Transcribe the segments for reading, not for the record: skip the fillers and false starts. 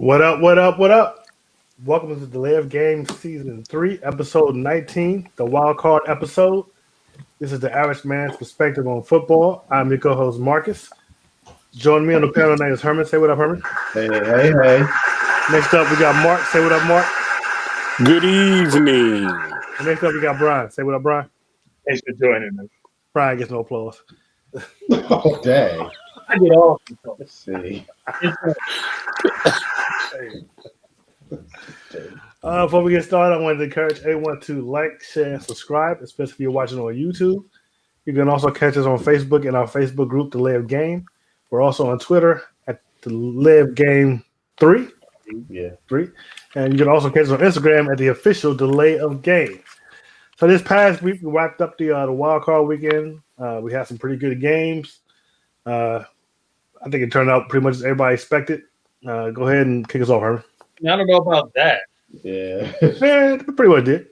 What up, what up, what up? Welcome to the Delay of Game Season 3, Episode 19, the wild card episode. This is the average man's perspective on football. I'm your co-host, Marcus. Joining me on the panel tonight is Herman. Say what up, Herman. Hey. Next up, we got Mark. Say what up, Mark. Good evening. And next up, we got Brian. Say what up, Brian. Thanks for joining us. Brian gets no applause. Oh, dang. I get all. Let's see. Before we get started, I wanted to encourage everyone to like, share, and subscribe, especially if you're watching on YouTube. You can also catch us on Facebook in our Facebook group, The Live Game. We're also on Twitter at The Live Game 3. Yeah. 3. And you can also catch us on Instagram at the official Delay of Game. So this past week, we wrapped up the wild card weekend. We had some pretty good games. I think it turned out pretty much as everybody expected. Go ahead and kick us off, Herman. I don't know about that. Yeah. Yeah, pretty well did.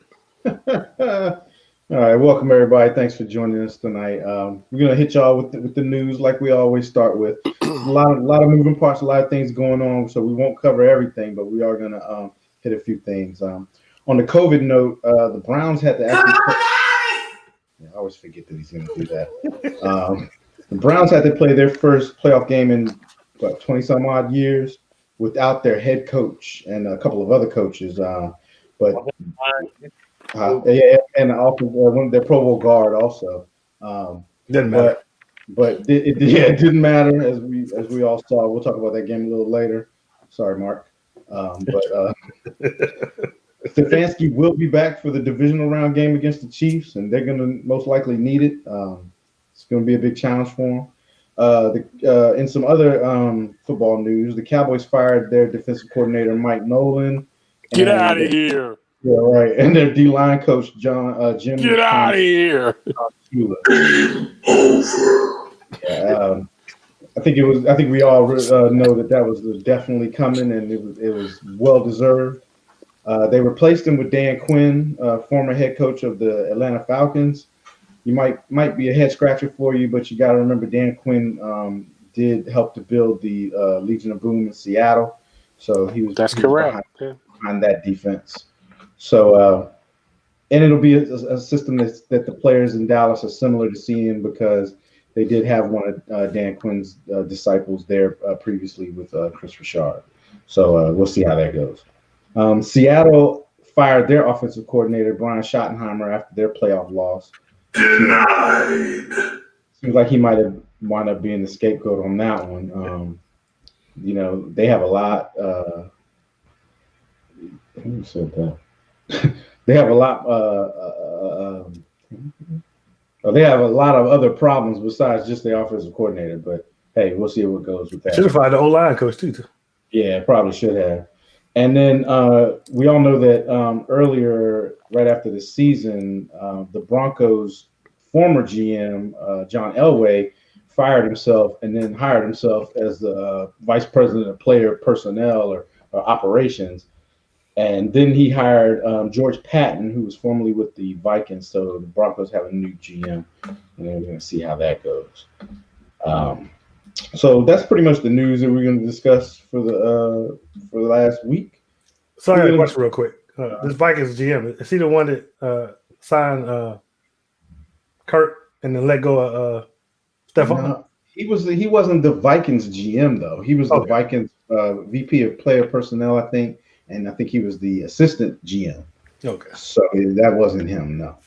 All right. Welcome, everybody. Thanks for joining us tonight. We're going to hit y'all with the news like we always start with. A lot of moving parts, a lot of things going on, so we won't cover everything, but we are going to hit a few things. On the COVID note, the Browns had to actually I always forget that he's going to do that. The Browns had to play their first playoff game in 20-some-odd years without their head coach and a couple of other coaches. And also one of their Pro Bowl guard also. Didn't matter. But it didn't matter as we all saw. We'll talk about that game a little later. Sorry, Mark. Stefanski will be back for the divisional round game against the Chiefs, and they're going to most likely need it. It's going to be a big challenge for them. In some other football news, the Cowboys fired their defensive coordinator, Mike Nolan. Get out of here. Yeah, right. And their D-line coach, Jim. Get out of here. Yeah, I think we all know that was definitely coming, and it was well deserved. They replaced him with Dan Quinn, former head coach of the Atlanta Falcons. You might be a head scratcher for you, but you got to remember Dan Quinn did help to build the Legion of Boom in Seattle, so he was correct behind that defense. So and it'll be a system that the players in Dallas are similar to seeing because they did have one of Dan Quinn's disciples there previously with Chris Richard. So we'll see how that goes. Seattle fired their offensive coordinator, Brian Schottenheimer, after their playoff loss. Denied. Seems like he might have wound up being the scapegoat on that one. They have a lot. Who said that? They have a lot. They have a lot of other problems besides just the offensive coordinator. But hey, we'll see what goes with that. Should have fired the O-line coach too. Yeah, probably should have. And then we all know that earlier, right after the season, the Broncos' former GM, John Elway, fired himself and then hired himself as the vice president of player personnel or operations. And then he hired George Patton, who was formerly with the Vikings. So the Broncos have a new GM, and then we're going to see how that goes. So that's pretty much the news that we're going to discuss for the last week. So I got a question real quick. This Vikings GM, is he the one that signed Kurt and then let go of Stephon? No, he wasn't the Vikings GM though. He was the Vikings VP of player personnel, I think, and I think he was the assistant GM. Okay. So that wasn't him, no.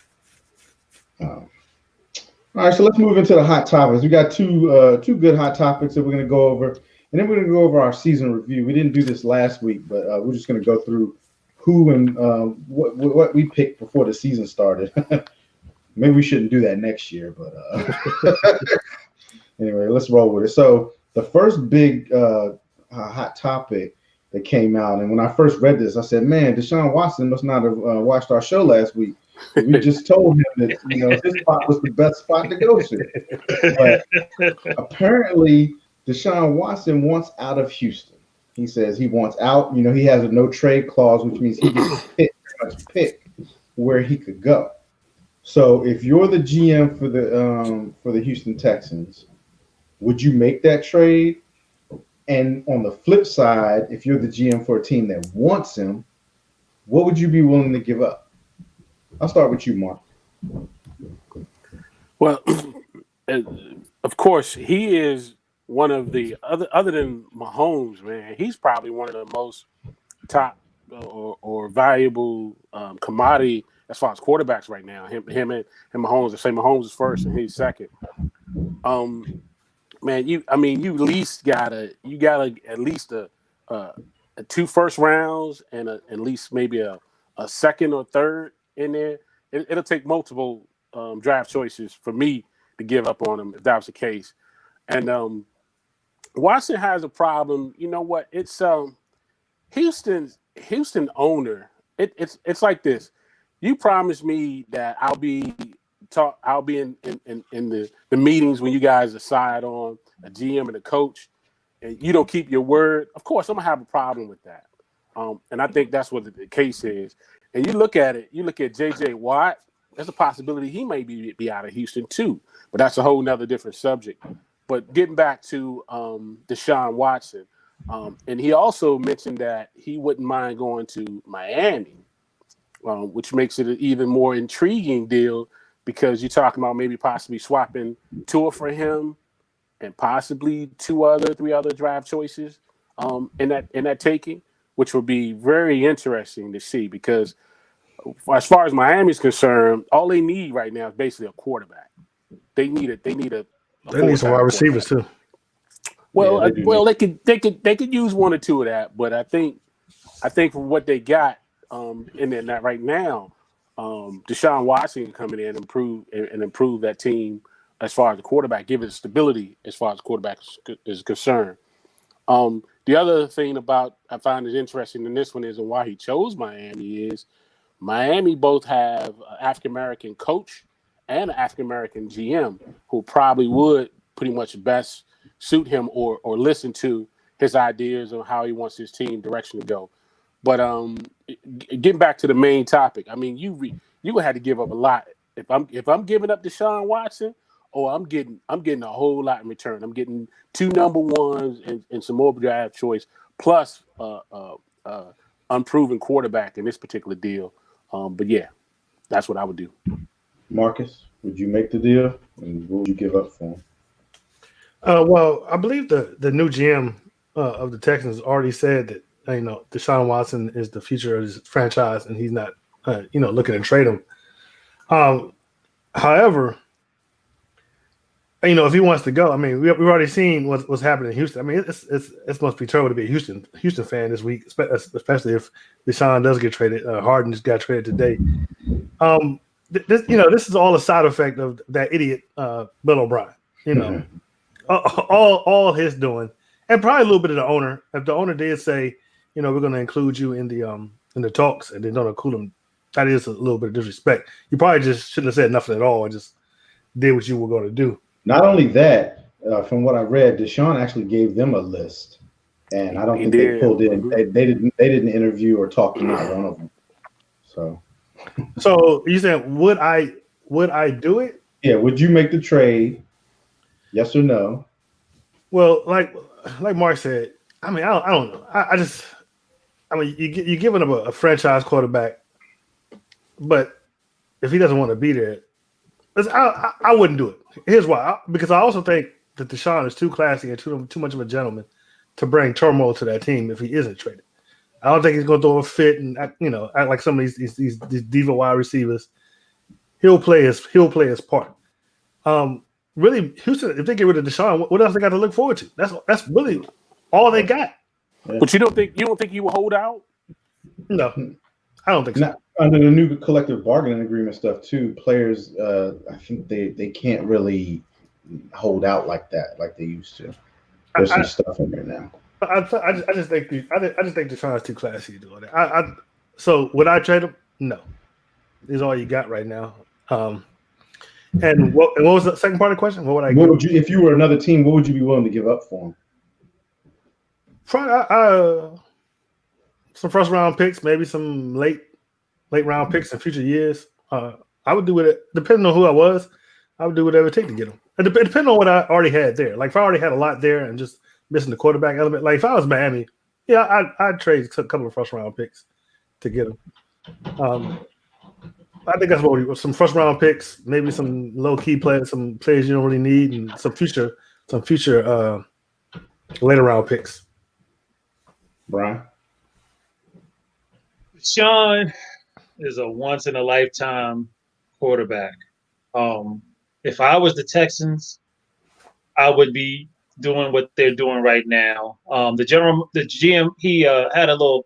All right, so let's move into the hot topics. We got two good hot topics that we're going to go over, and then we're going to go over our season review. We didn't do this last week, but we're just going to go through who and what we picked before the season started. Maybe we shouldn't do that next year, but anyway, let's roll with it. So the first big hot topic that came out, and when I first read this, I said, "Man, DeShaun Watson must not have watched our show last week. We just told him that his spot was the best spot to go to." But apparently, DeShaun Watson wants out of Houston. He says he wants out. He has a no trade clause, which means he gets to pick where he could go. So if you're the GM for the Houston Texans, would you make that trade? And on the flip side, if you're the GM for a team that wants him, what would you be willing to give up? I'll start with you, Mark. Well, of course, he is one of the other than Mahomes, man. He's probably one of the most top or valuable commodity as far as quarterbacks right now. Him and Mahomes. I say Mahomes is first and he's second. Man, you at least gotta at least a 2 first rounds and at least maybe a second or third in there. It'll take multiple draft choices for me to give up on him if that was the case. And Watson has a problem. You know what? It's Houston owner. It's like this. You promised me that I'll be in the meetings when you guys decide on a GM and a coach, and you don't keep your word. Of course, I'm gonna have a problem with that. And I think that's what the case is. And you look at it. You look at J.J. Watt. There's a possibility he may be out of Houston too, but that's a whole nother different subject. But getting back to DeShaun Watson, and he also mentioned that he wouldn't mind going to Miami, which makes it an even more intriguing deal because you're talking about maybe possibly swapping Tua for him and possibly 3 other draft choices in that taking, which would be very interesting to see because as far as Miami's concerned, all they need right now is basically a quarterback. They need some wide receivers too. Well, they could use 1 or 2 of that, but I think for what they got in that right now, DeShaun Watson can come in and improve that team as far as the quarterback, give it stability as far as the quarterback is concerned. The other thing I find is interesting in this one is and why he chose Miami is Miami both have an African-American coach and an African-American GM who probably would pretty much best suit him or listen to his ideas on how he wants his team direction to go. But getting back to the main topic, I mean, you would have to give up a lot. If I'm giving up Deshaun Watson, I'm getting a whole lot in return. I'm getting 2 number 1s and some more draft choice plus unproven quarterback in this particular deal. But yeah, that's what I would do. Marcus, would you make the deal, and what would you give up for him? Well, I believe the new GM of the Texans already said that Deshaun Watson is the future of his franchise, and he's not looking to trade him. However, if he wants to go, I mean, we've already seen what's happening in Houston. I mean, it must be terrible to be a Houston fan this week, especially if Deshaun does get traded. Harden just got traded today. This is all a side effect of that idiot Bill O'Brien. All his doing, and probably a little bit of the owner. If the owner did say, we're going to include you in the talks, and they don't include him, that is a little bit of disrespect. You probably just shouldn't have said nothing at all and just did what you were going to do. Not only that, from what I read, DeShaun actually gave them a list, and I don't think they pulled in. They didn't interview or talk to not one of them. So you said, would I do it? Yeah. Would you make the trade? Yes or no? Well, like Mark said, I mean, I don't know. You're giving him a franchise quarterback, but if he doesn't want to be there, I wouldn't do it. Here's why. Because I also think that Deshaun is too classy and too much of a gentleman to bring turmoil to that team if he isn't traded. I don't think he's going to throw a fit and act like some of these diva wide receivers. He'll play his part. Really, Houston, if they get rid of Deshaun, what else they got to look forward to? That's really all they got. But you don't think he will hold out? No, I don't think so. Now, under the new collective bargaining agreement stuff too, players, I think they can't really hold out like that, like they used to. There's some stuff in there now. I just think Deshaun is too classy to do all that. So would I trade him? No. This is all you got right now. And what was the second part of the question? What would you, if you were another team, what would you be willing to give up for him? Probably some first round picks, maybe some late round picks in future years. I would do it depending on who I was. I would do whatever it take to get him. It depends on what I already had there. Like if I already had a lot there and just missing the quarterback element. Like if I was Miami, yeah, I'd trade a couple of first round picks to get him. I think that's what some first round picks, maybe some low key players, some players you don't really need, and some future later round picks. Brian. Sean is a once in a lifetime quarterback. If I was the Texans, I would be doing what they're doing right now. The GM, he had a little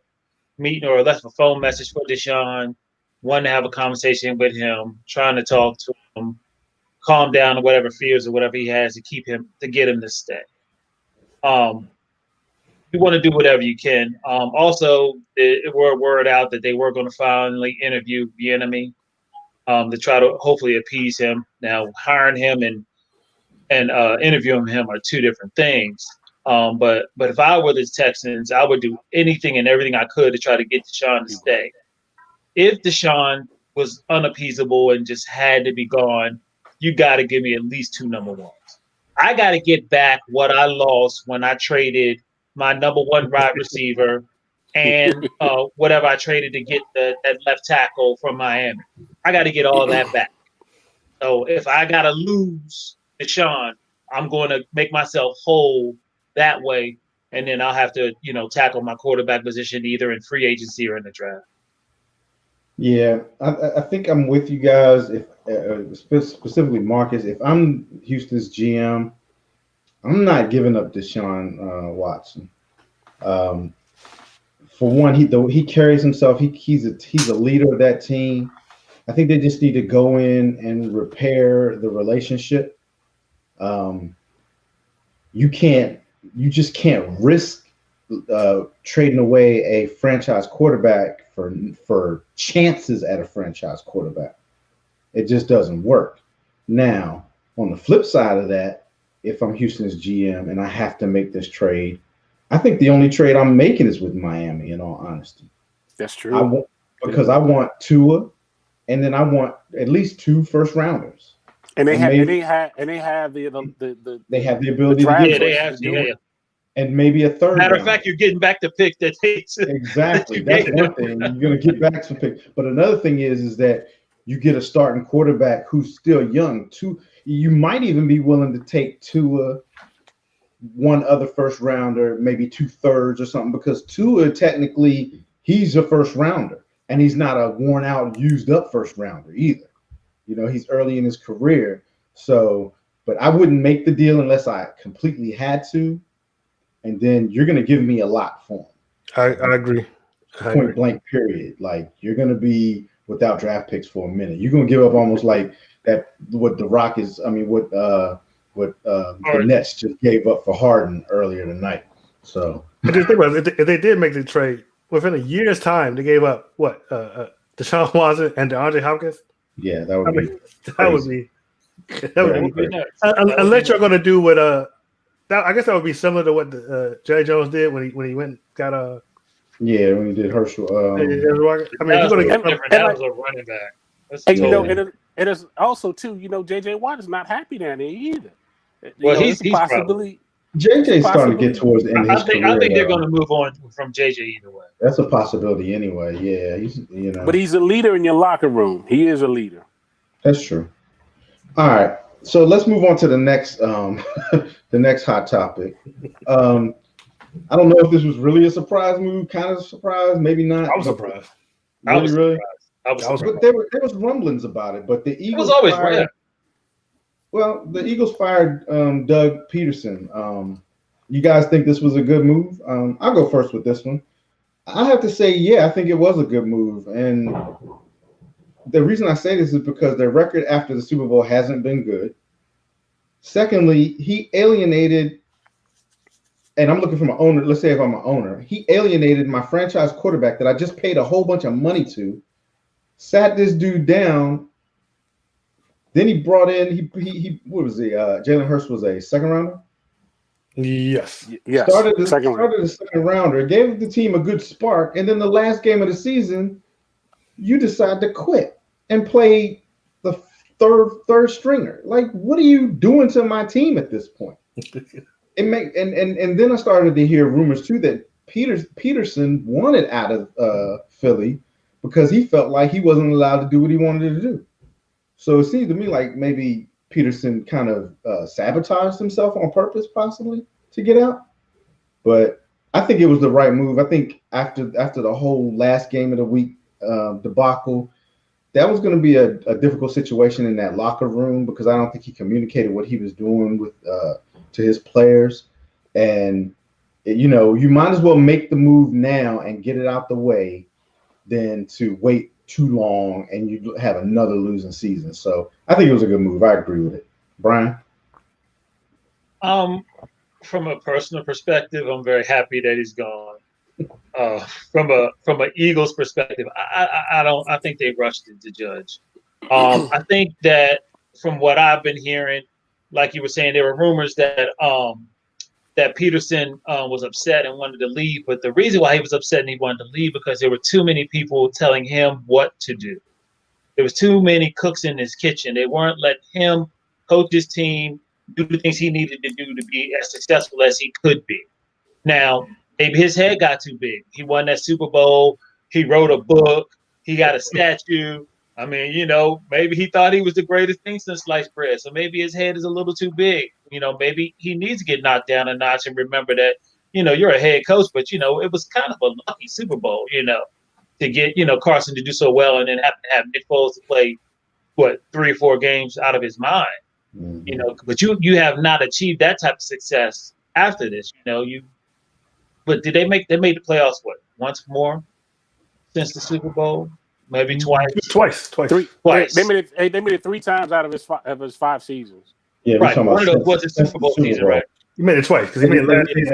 meeting or left a phone message for DeShaun, wanted to have a conversation with him, trying to talk to him, calm down or whatever fears or whatever he has to get him to stay. You want to do whatever you can. Also, it were word out that they were going to finally interview Bieniemy to try to hopefully appease him. Now, hiring him and interviewing him are two different things. But if I were the Texans, I would do anything and everything I could to try to get DeShaun to stay. If DeShaun was unappeasable and just had to be gone, you got to give me at least 2 number ones. I got to get back what I lost when I traded my number 1 wide receiver and whatever I traded to get that left tackle from Miami. I got to get all that back. So if I got to lose DeShaun, I'm going to make myself whole that way, and then I'll have to, tackle my quarterback position either in free agency or in the draft. Yeah, I think I'm with you guys. If specifically Marcus, if I'm Houston's GM, I'm not giving up DeShaun Watson. For one, he carries himself. He's a leader of that team. I think they just need to go in and repair the relationship. You just can't risk trading away a franchise quarterback for chances at a franchise quarterback. It just doesn't work. Now, on the flip side of that, if I'm Houston's GM and I have to make this trade, I think the only trade I'm making is with Miami, in all honesty. That's true. I want Tua, and then I want at least 2 first rounders. And they have the they have the ability to do it. And maybe a third. Matter of fact, you're getting back the pick that takes exactly. That's one thing. You're going to get back some picks. But another thing is that you get a starting quarterback who's still young. You might even be willing to take Tua, 1 other first rounder, maybe 2/3 or something, because Tua technically he's a first rounder, and he's not a worn out, used up first rounder either. He's early in his career. So, but I wouldn't make the deal unless I completely had to. And then you're going to give me a lot for him. I agree. Point blank, period. Like, you're going to be without draft picks for a minute. You're going to give up almost like that. What the Nets just gave up for Harden earlier tonight. So, but just think about it. If they did make the trade within a year's time, they gave up what DeShaun Watson and DeAndre Hopkins. Yeah, that would be unless you're going to do what I guess that would be similar to what Jerry Jones did when he went and got when he did Herschel. I mean, that was a running back. And it is also too. JJ Watt is not happy down there either. He's possibly. JJ's starting to get towards the end of his career. I think they're going to move on from JJ either way. That's a possibility anyway. Yeah, he's But he's a leader in your locker room. He is a leader. That's true. All right, so let's move on to the next the next hot topic. I don't know if this was really a surprise move, kind of a surprise, maybe not. I was surprised. Really? I was surprised. But there was rumblings about it. But the Eagles was always fired, right. Well, the Eagles fired Doug Pederson. You guys think this was a good move? I'll go first with this one. I have to say, yeah, I think it was a good move. And the reason I say this is because their record after the Super Bowl hasn't been good. Secondly, he alienated, and I'm looking for my owner. Let's say if I'm an owner, he alienated my franchise quarterback that I just paid a whole bunch of money to, sat this dude down. Then he brought in, he what was he? Jalen Hurts was a second rounder? Yes. Started the second rounder, gave the team a good spark, and then the last game of the season, you decide to quit and play the third stringer. Like, what are you doing to my team at this point? And then I started to hear rumors too that Pederson wanted out of Philly because he felt like he wasn't allowed to do what he wanted to do. So it seems to me like maybe Pederson kind of sabotaged himself on purpose, possibly to get out. But I think it was the right move. I think after the whole last game of the week debacle, that was going to be a difficult situation in that locker room because I don't think he communicated what he was doing with to his players. And you might as well make the move now and get it out the way than to wait too long and you have another losing season. So I think it was a good move. I agree with it. Brian? From a personal perspective, I'm very happy that he's gone. From an Eagles perspective, I think they rushed it to Judge. I think that from what I've been hearing, like you were saying, there were rumors that that Pederson was upset and wanted to leave. But the reason why he was upset and he wanted to leave because there were too many people telling him what to do. There was too many cooks in his kitchen. They weren't letting him coach his team, do the things he needed to do to be as successful as he could be. Now, maybe his head got too big. He won that Super Bowl. He wrote a book. He got a statue. I mean, maybe he thought he was the greatest thing since sliced bread. So maybe his head is a little too big. Maybe he needs to get knocked down a notch and remember that, you're a head coach, but, it was kind of a lucky Super Bowl, to get, Carson to do so well and then have to have Nick Foles to play, 3 or 4 games out of his mind, but you have not achieved that type of success after this, But did they made the playoffs, once more since the Super Bowl? Maybe twice. Twice. They made it 3 times out of his 5 seasons. Yeah, right. One of those was a Super Bowl season, right? You made it twice because they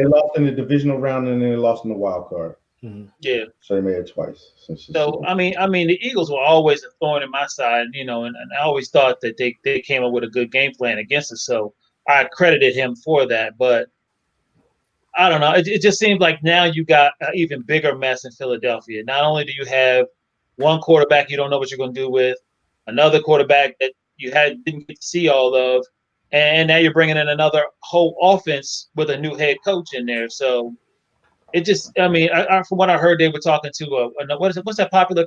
lost in the divisional round and then they lost in the wild card. Mm-hmm. Yeah. So they made it twice. So I mean, the Eagles were always a thorn in my side, and I always thought that they came up with a good game plan against us. So I credited him for that, but I don't know. It just seems like now you got an even bigger mess in Philadelphia. Not only do you have one quarterback you don't know what you're going to do with, another quarterback that you didn't get to see all of, and now you're bringing in another whole offense with a new head coach in there. So it just, from what I heard, they were talking to what's that popular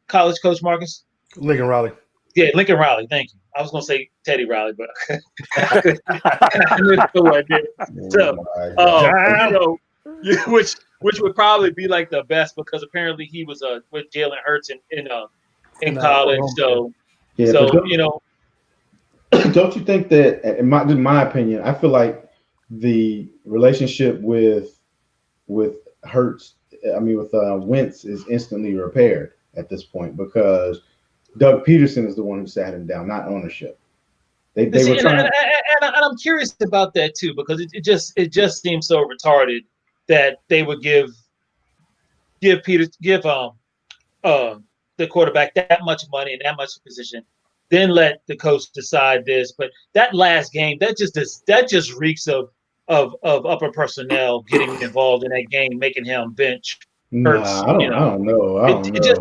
college coach, Marcus? Lincoln Riley. Yeah, Lincoln Riley. Thank you. I was going to say Teddy Riley, but I didn't know what I did. So, which would probably be like the best because apparently he was with Jalen Hurts in college. So, Don't you think that, in my opinion, I feel like the relationship with Hurts, with Wentz is instantly repaired at this point because Doug Pederson is the one who sat him down, not ownership. They were trying. And I'm curious about that too because it just seems so retarded that they would give the quarterback that much money and that much position, then let the coach decide this. But that last game, that just reeks of upper personnel getting involved in that game, making him bench. Hurts, I don't know.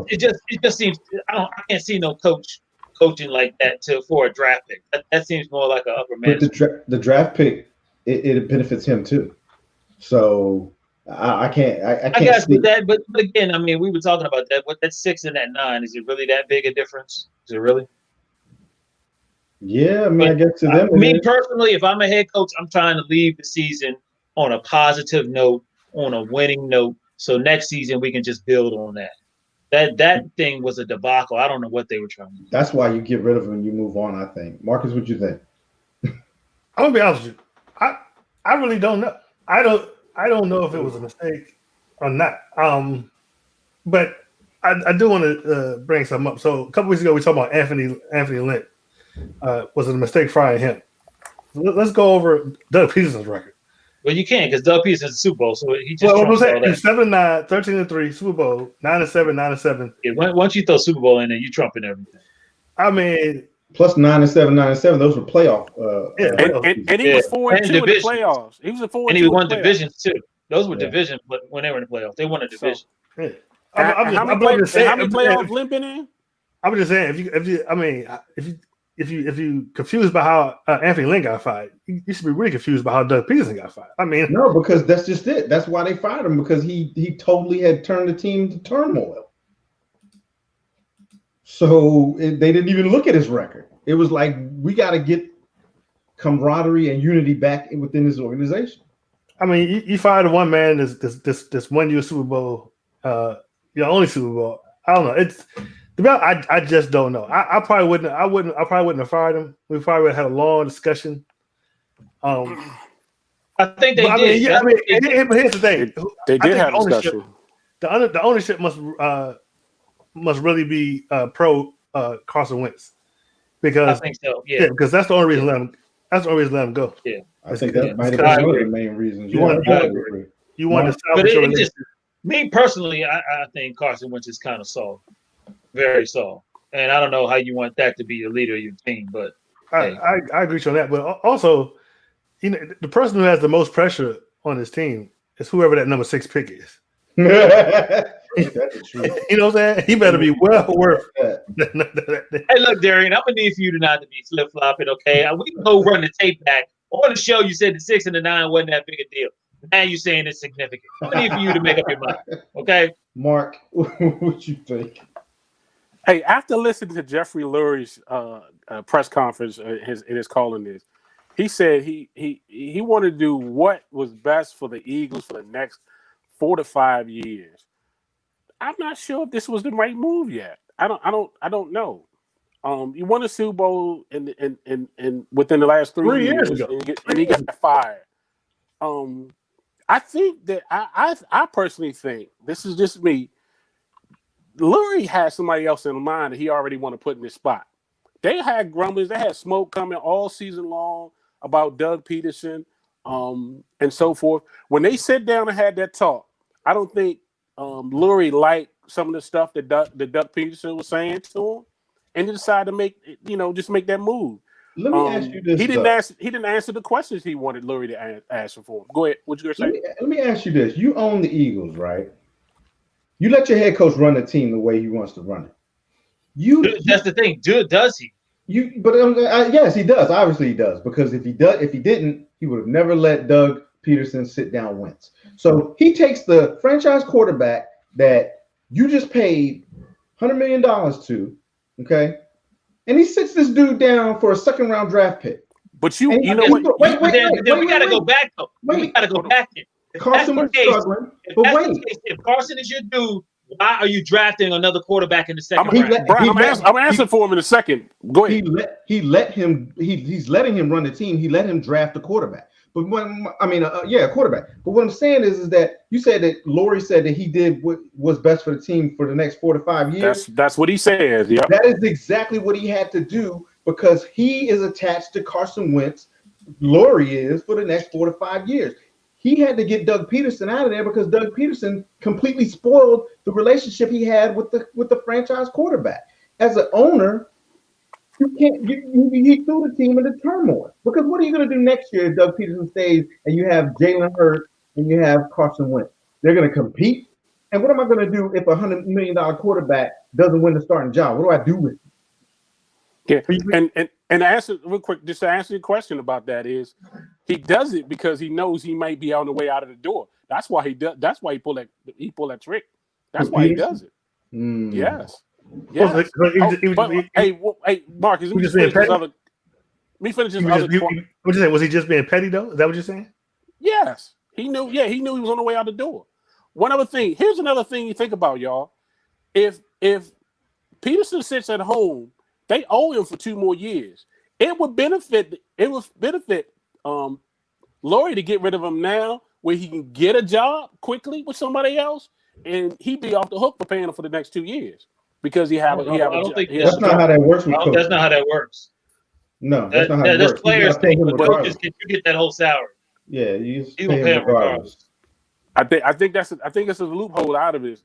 It just seems I can't see no coach coaching like that for a draft pick. That seems more like an upper management. But the draft pick it benefits him too. So I can't. I guess with that, but again, we were talking about that. What that 6 and that 9 is it really that big a difference? Is it really? Yeah, I guess to them. Me personally, if I'm a head coach, I'm trying to leave the season on a positive note, on a winning note. So next season we can just build on that. That thing was a debacle. I don't know what they were trying to do. That's why you get rid of him and you move on, I think. Marcus, what you think? I'm gonna be honest with you. I really don't know. I don't know if it was a mistake or not. But I do want to bring something up. So a couple weeks ago we talked about Anthony Lynn. Was it a mistake firing him? Let's go over Doug Peterson's record. Well, you can't because Doug Peterson's a Super Bowl, so he just. Well, what was that? 7-9, 13-3, Super Bowl, 9-7, 9-7. Yeah, once you throw Super Bowl in there, you trumping everything. Plus 9-7, 9-7. Those were playoff. And he was 4-2 in the playoffs. He was a 4-2. And he won divisions too. Those were divisions, but when they were in the playoffs, they won a division. So, how many playoffs Lynn been in? I'm just saying if you if you confused by how Anthony Lynn got fired, you should be really confused by how Doug Peterson got fired. I mean, no, because that's just it. That's why they fired him, because he totally had turned the team to turmoil. So they didn't even look at his record. It was like, we got to get camaraderie and unity back within this organization. I mean, you fired one man this 1 year Super Bowl, your only Super Bowl. I don't know. It's I just don't know. I probably wouldn't have fired him. We probably would have had a long discussion. I think they did. But here's the thing. They did have a discussion. The ownership must really be pro Carson Wentz, because I think so. Yeah, because that's the only reason let him go. Yeah, I think that might have been one of the main reasons. You want to salvage your relationship. Me personally, I think Carson Wentz is kind of soft, very soft, and I don't know how you want that to be the leader of your team. But I agree with you on that. But also, the person who has the most pressure on his team is whoever that number 6 pick is. That's true. You know what I'm saying? He better be well worth. Hey, look, Darian, I'm gonna need for you to not to be flip flopping. Okay, we can go run the tape back. On the show, you said the 6 and the 9 wasn't that big a deal. Now you're saying it's significant. I need for you to make up your mind. Okay, Mark, what you think? Hey, after listening to Jeffrey Luries' press conference, his calling this, he said he wanted to do what was best for the Eagles for the next 4 to 5 years. I'm not sure if this was the right move yet. I don't know. You won a Super Bowl in within the last 3 years ago, and he got fired. I think that I personally think, this is just me, Lurie had somebody else in mind that he already want to put in this spot. They had grumblings, they had smoke coming all season long about Doug Pederson, and so forth. When they sit down and had that talk, I don't think Lurie liked some of the stuff that Doug Pederson was saying to him, and he decided to make that move. Let me ask you this. He didn't answer the questions he wanted Lurie to answer for him. Go ahead. What you gonna say? Let me ask you this. You own the Eagles, right? You let your head coach run the team the way he wants to run it. That's the thing. Does he? Yes, he does. Obviously, he does, because if he didn't, he would have never let Doug Pederson sit down Wentz. So he takes the franchise quarterback that you just paid $100 million to, okay, and he sits this dude down for a second-round draft pick. But you know what? Wait, we got to go back though. We got to go back. Carson was struggling, but wait. If Carson is your dude, why are you drafting another quarterback in the second round? I'm answering for him in a second. Go ahead. He's letting him run the team. He let him draft a quarterback. But a quarterback. But what I'm saying is that you said that Lurie said that he did what was best for the team for the next 4 to 5 years. That's what he says. Yeah. That is exactly what he had to do, because he is attached to Carson Wentz. Lurie is for the next 4 to 5 years. He had to get Doug Pederson out of there because Doug Pederson completely spoiled the relationship he had with the franchise quarterback. As an owner, he threw the team into turmoil. Because what are you going to do next year if Doug Pederson stays and you have Jalen Hurts and you have Carson Wentz? They're going to compete. And what am I going to do if a $100 million quarterback doesn't win the starting job? What do I do with it? Yeah, and answer real quick, just to answer your question about that is, he does it because he knows he might be on the way out of the door. That's why he does. That's why he pull that trick. That's why he does it. Mm. Yes. Hey, Marcus, let me finish this other. What you saying? Was he just being petty though? Is that what you're saying? Yes, he knew. Yeah, he knew he was on the way out the door. One other thing. Here's another thing you think about, y'all. If Pederson sits at home, they owe him for 2 more years. It would benefit Lurie to get rid of him now, where he can get a job quickly with somebody else, and he'd be off the hook for paying him for the next 2 years because he have a job. That's not how that works. That's not how that works. No, that's not how it works. Players think the coaches you get that whole salary. Yeah, you pay him regardless. I think it's a loophole out of this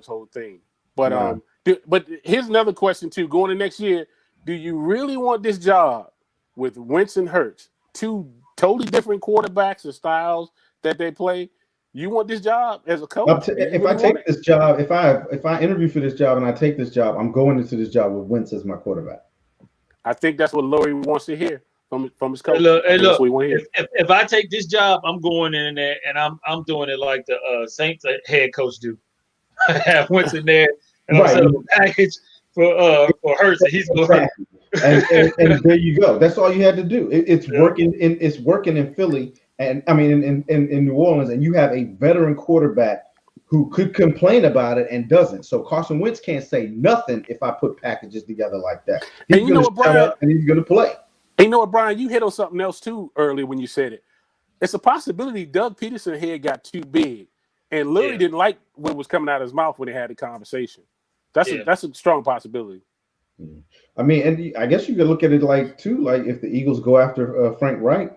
whole thing. But but here's another question too. Going to next year, do you really want this job with Wentz and Hurts, 2 totally different quarterbacks and styles that they play? You want this job as a coach? If I take this job, if I interview for this job and I take this job, I'm going into this job with Wentz as my quarterback. I think that's what Lurie wants to hear from his coach. Hey, That's look, what he want to hear. if I take this job, I'm going in there and I'm doing it like the Saints head coach do. I have Wentz in there and I'm setting up a package for Hurts, and he's going. And there you go. That's all you had to do. It's working in Philly, and I mean in New Orleans, and you have a veteran quarterback who could complain about it and doesn't. So Carson Wentz can't say nothing if I put packages together like that. He's And you know what, Brian? And he's going to play. And you know what, Brian? You hit on something else too earlier when you said it. It's a possibility Doug Pederson's head got too big, and Lurie didn't like what was coming out of his mouth when they had the conversation. That's a strong possibility. I mean, and I guess you could look at it like if the Eagles go after Frank Reich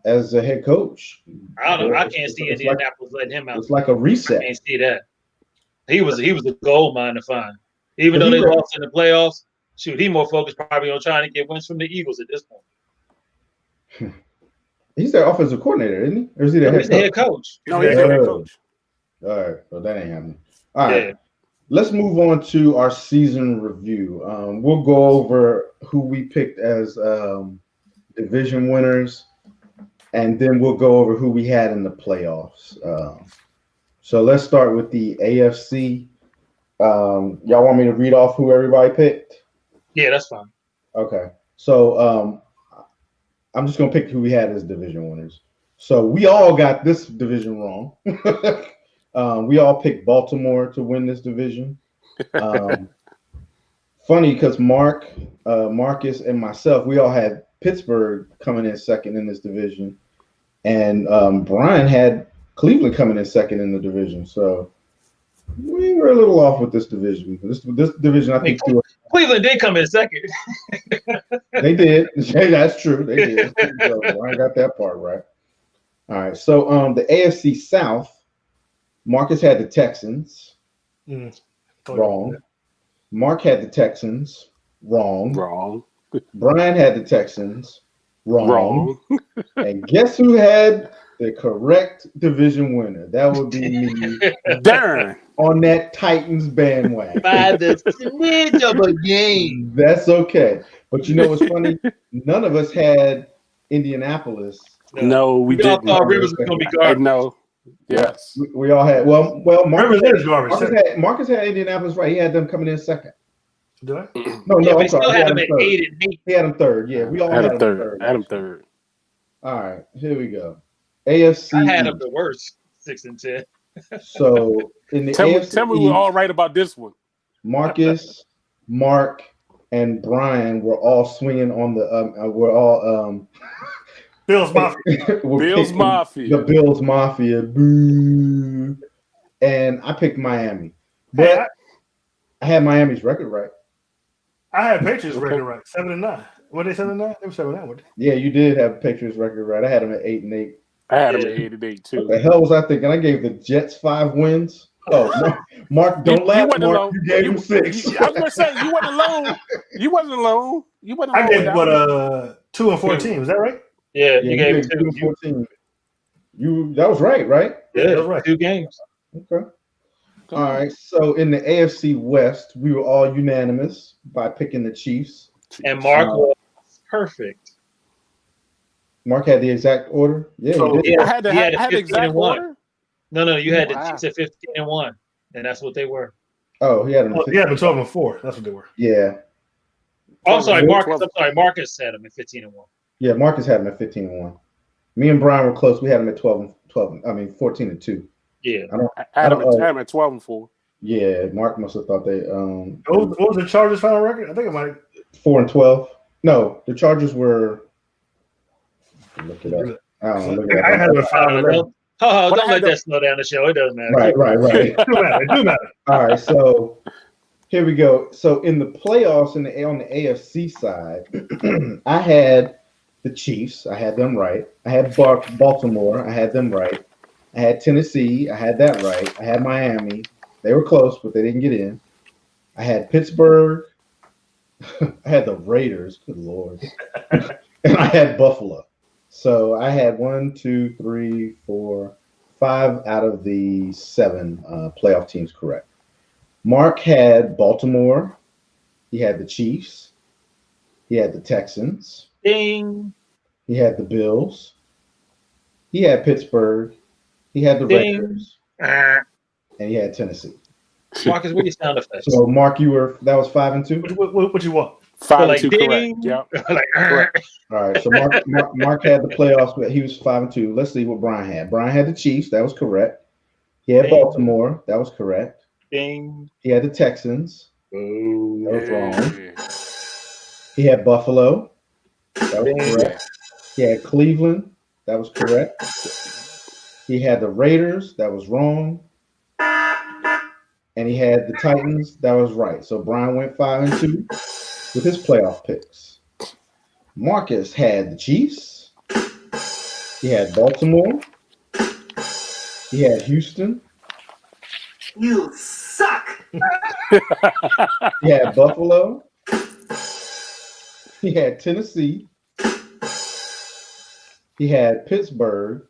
as a head coach. I don't know. I can't see Indianapolis letting him out. It's like a reset. I can't see that. He was a gold mine to find. Even though they lost in the playoffs, shoot, he more focused probably on trying to get wins from the Eagles at this point. He's their offensive coordinator, isn't he? Or is he their head coach? No, he's their head coach. All right, well that ain't happening. All right. Let's move on to our season review. We'll go over who we picked as division winners, and then we'll go over who we had in the playoffs. So let's start with the AFC. Y'all want me to read off who everybody picked? Yeah, that's fine. Okay. So I'm just going to pick who we had as division winners. So we all got this division wrong. We all picked Baltimore to win this division. Funny because Marcus, and myself, we all had Pittsburgh coming in second in this division, and Brian had Cleveland coming in second in the division. So we were a little off with this division. This division, I think, Cleveland did come in second. They did. That's true. They did. So Brian got that part right. All right. So the AFC South. Marcus had the Texans. Wrong. Mark had the Texans. Wrong. Brian had the Texans. Wrong. And guess who had the correct division winner? That would be me. Darn. On that Titans bandwagon. By the smidge of a game. That's okay. But you know what's funny? None of us had Indianapolis. No, we didn't. We all thought Rivers was going to be garbage. No. Yes. We all had Marcus had Indianapolis right. He had them coming in second. Did I? No, I'm sorry. Still had him at 8 and 8. He had him third. Yeah, we all had him third. Had him third. All right, here we go. AFC. I had him the worst, 6 and 10. So in the AFC, tell me we're all right about this one. Marcus, Mark, and Brian were all swinging on the. We're all Bills Mafia. Bills Mafia. The Bills Mafia. Boo. And I picked Miami. But I had Miami's record right. I had Patriots record right. 7-9. Were they 7-9? They were 7-9. Yeah, you did have Patriots record right. I had them at 8 and 8. I had them at 8 and 8 too. What the hell was I thinking? I gave the Jets 5 wins. Oh, Mark, don't laugh, Mark. You gave him 6. I was going to say, you wasn't alone. You wasn't alone. I gave 2 and 14. Was that right? Yeah, you gave 2 and 14. That was right? Yeah, that was right. 2 games. Okay. All right. So in the AFC West, we were all unanimous by picking the Chiefs. And Mark was perfect. Mark had the exact order. Yeah, I had the exact order. No, you had the Chiefs at 15 and 1, and that's what they were. Oh, he had them. He had them 12 and 4. That's what they were. Yeah. Oh, I'm sorry, Marcus. Marcus had them at 15 and 1. Yeah, Marcus had them at 15 and 1. Me and Brian were close. We had them at 14 and 2. Yeah. I had them at 12 and 4. Yeah, Mark must have thought they. What was the Chargers' final record? I think it might. 4 and 12. No, the Chargers were. Look it up. I don't know. Look it up. I had a final record. Don't let that slow down the show. It doesn't matter. Right. It do matter. All right, so here we go. So in the playoffs on the AFC side, I had the Chiefs. I had them right. I had Baltimore. I had them right. I had Tennessee. I had that right. I had Miami. They were close, but they didn't get in. I had Pittsburgh. I had the Raiders. Good Lord. And I had Buffalo. So I had 1, 2, 3, 4, 5 out of the 7 playoff teams correct. Mark had Baltimore. He had the Chiefs. He had the Texans. Ding. He had the Bills. He had Pittsburgh. He had the Ding. Raiders. Ah. And he had Tennessee. Marcus, what are your sound effects? So Mark, that was 5 and 2. What you want? 5 like and 2, ding. correct. Yep. Like, Correct. All right. So Mark had the playoffs, but he was 5 and 2. Let's see what Brian had. Brian had the Chiefs. That was correct. He had Ding. Baltimore. That was correct. Ding. He had the Texans. Ooh. That was wrong. Yeah. He had Buffalo. That was Ding. correct. He had Cleveland. That was correct. He had the Raiders. That was wrong. And he had the Titans. That was right. So Brian went 5 and 2 with his playoff picks. Marcus had the Chiefs. He had Baltimore. He had Houston. You suck. He had Buffalo. He had Tennessee. He had Pittsburgh.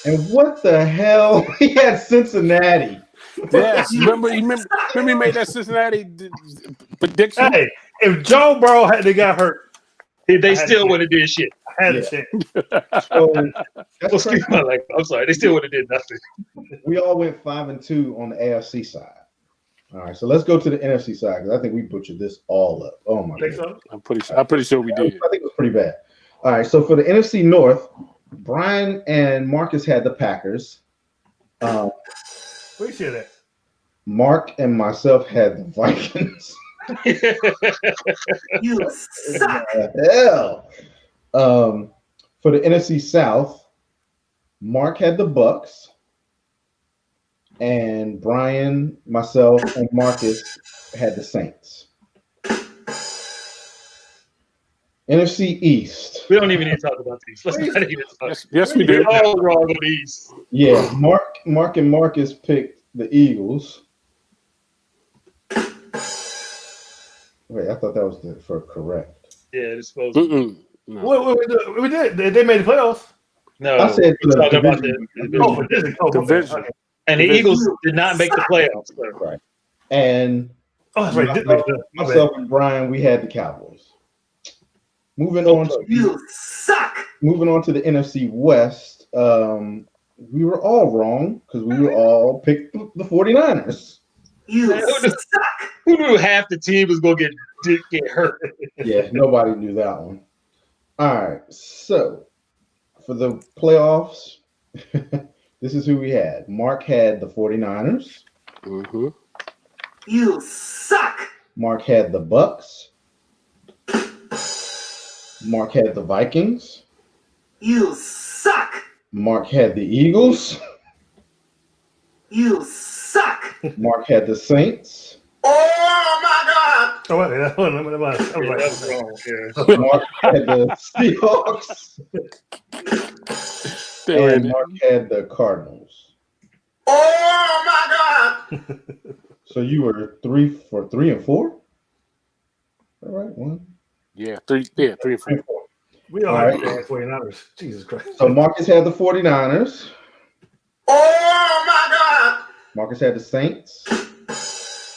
And what the hell? He had Cincinnati. Yes. Remember he made that Cincinnati prediction? Hey, if Joe Burrow hadn't got hurt, They still would have did shit. I had a Yeah. chance. So Well, that's excuse crazy. my language. I'm sorry. They still would have did nothing. We all went 5 and 2 on the AFC side. All right, so let's go to the NFC side because I think we butchered this all up. Oh my Think god, so? I'm pretty sure we I did. think it was pretty bad. All right, so for the NFC North, Brian and Marcus had the Packers. Where you see that? Mark and myself had the Vikings. You suck. Hell. For the NFC South, Mark had the Bucks, and Brian, myself, and Marcus had the Saints. NFC East. We don't even need to talk about these. Let's not even talk. Yes, we We're do. all wrong on these. Yeah, Mark and Marcus picked the Eagles. Wait, I thought that was for correct. Yeah, it's supposed to. Mm-mm. No. What we did? They made the playoffs. No, I said we're for the talking about division. the Oh, for Disney. Oh, okay. Division. Okay. and the Eagles did not make the playoffs. So. Right. And Oh, that's right. Disney. My bad. myself and Brian, we had the Cowboys. Moving on to You suck. the NFC West, we were all wrong because we were all picked the 49ers. You suck. Who knew half the team was gonna get hurt? Yeah, nobody knew that one. All right, so for the playoffs, this is who we had. Mark had the 49ers. Mm-hmm. You suck. Mark had the Bucks. Mark had the Vikings. You suck. Mark had the Eagles. You suck. Mark had the Saints. Oh my God. Oh, wait, that was Yeah, right. that's wrong. Yeah. Mark had the Seahawks. And Mark had the Cardinals. Oh my God. So you were 3 for 3 and 4? All right, 1, Yeah, 3 and 4. 3 and 4. We don't All have right. 49ers. Jesus Christ. So Marcus had the 49ers. Oh my God. Marcus had the Saints.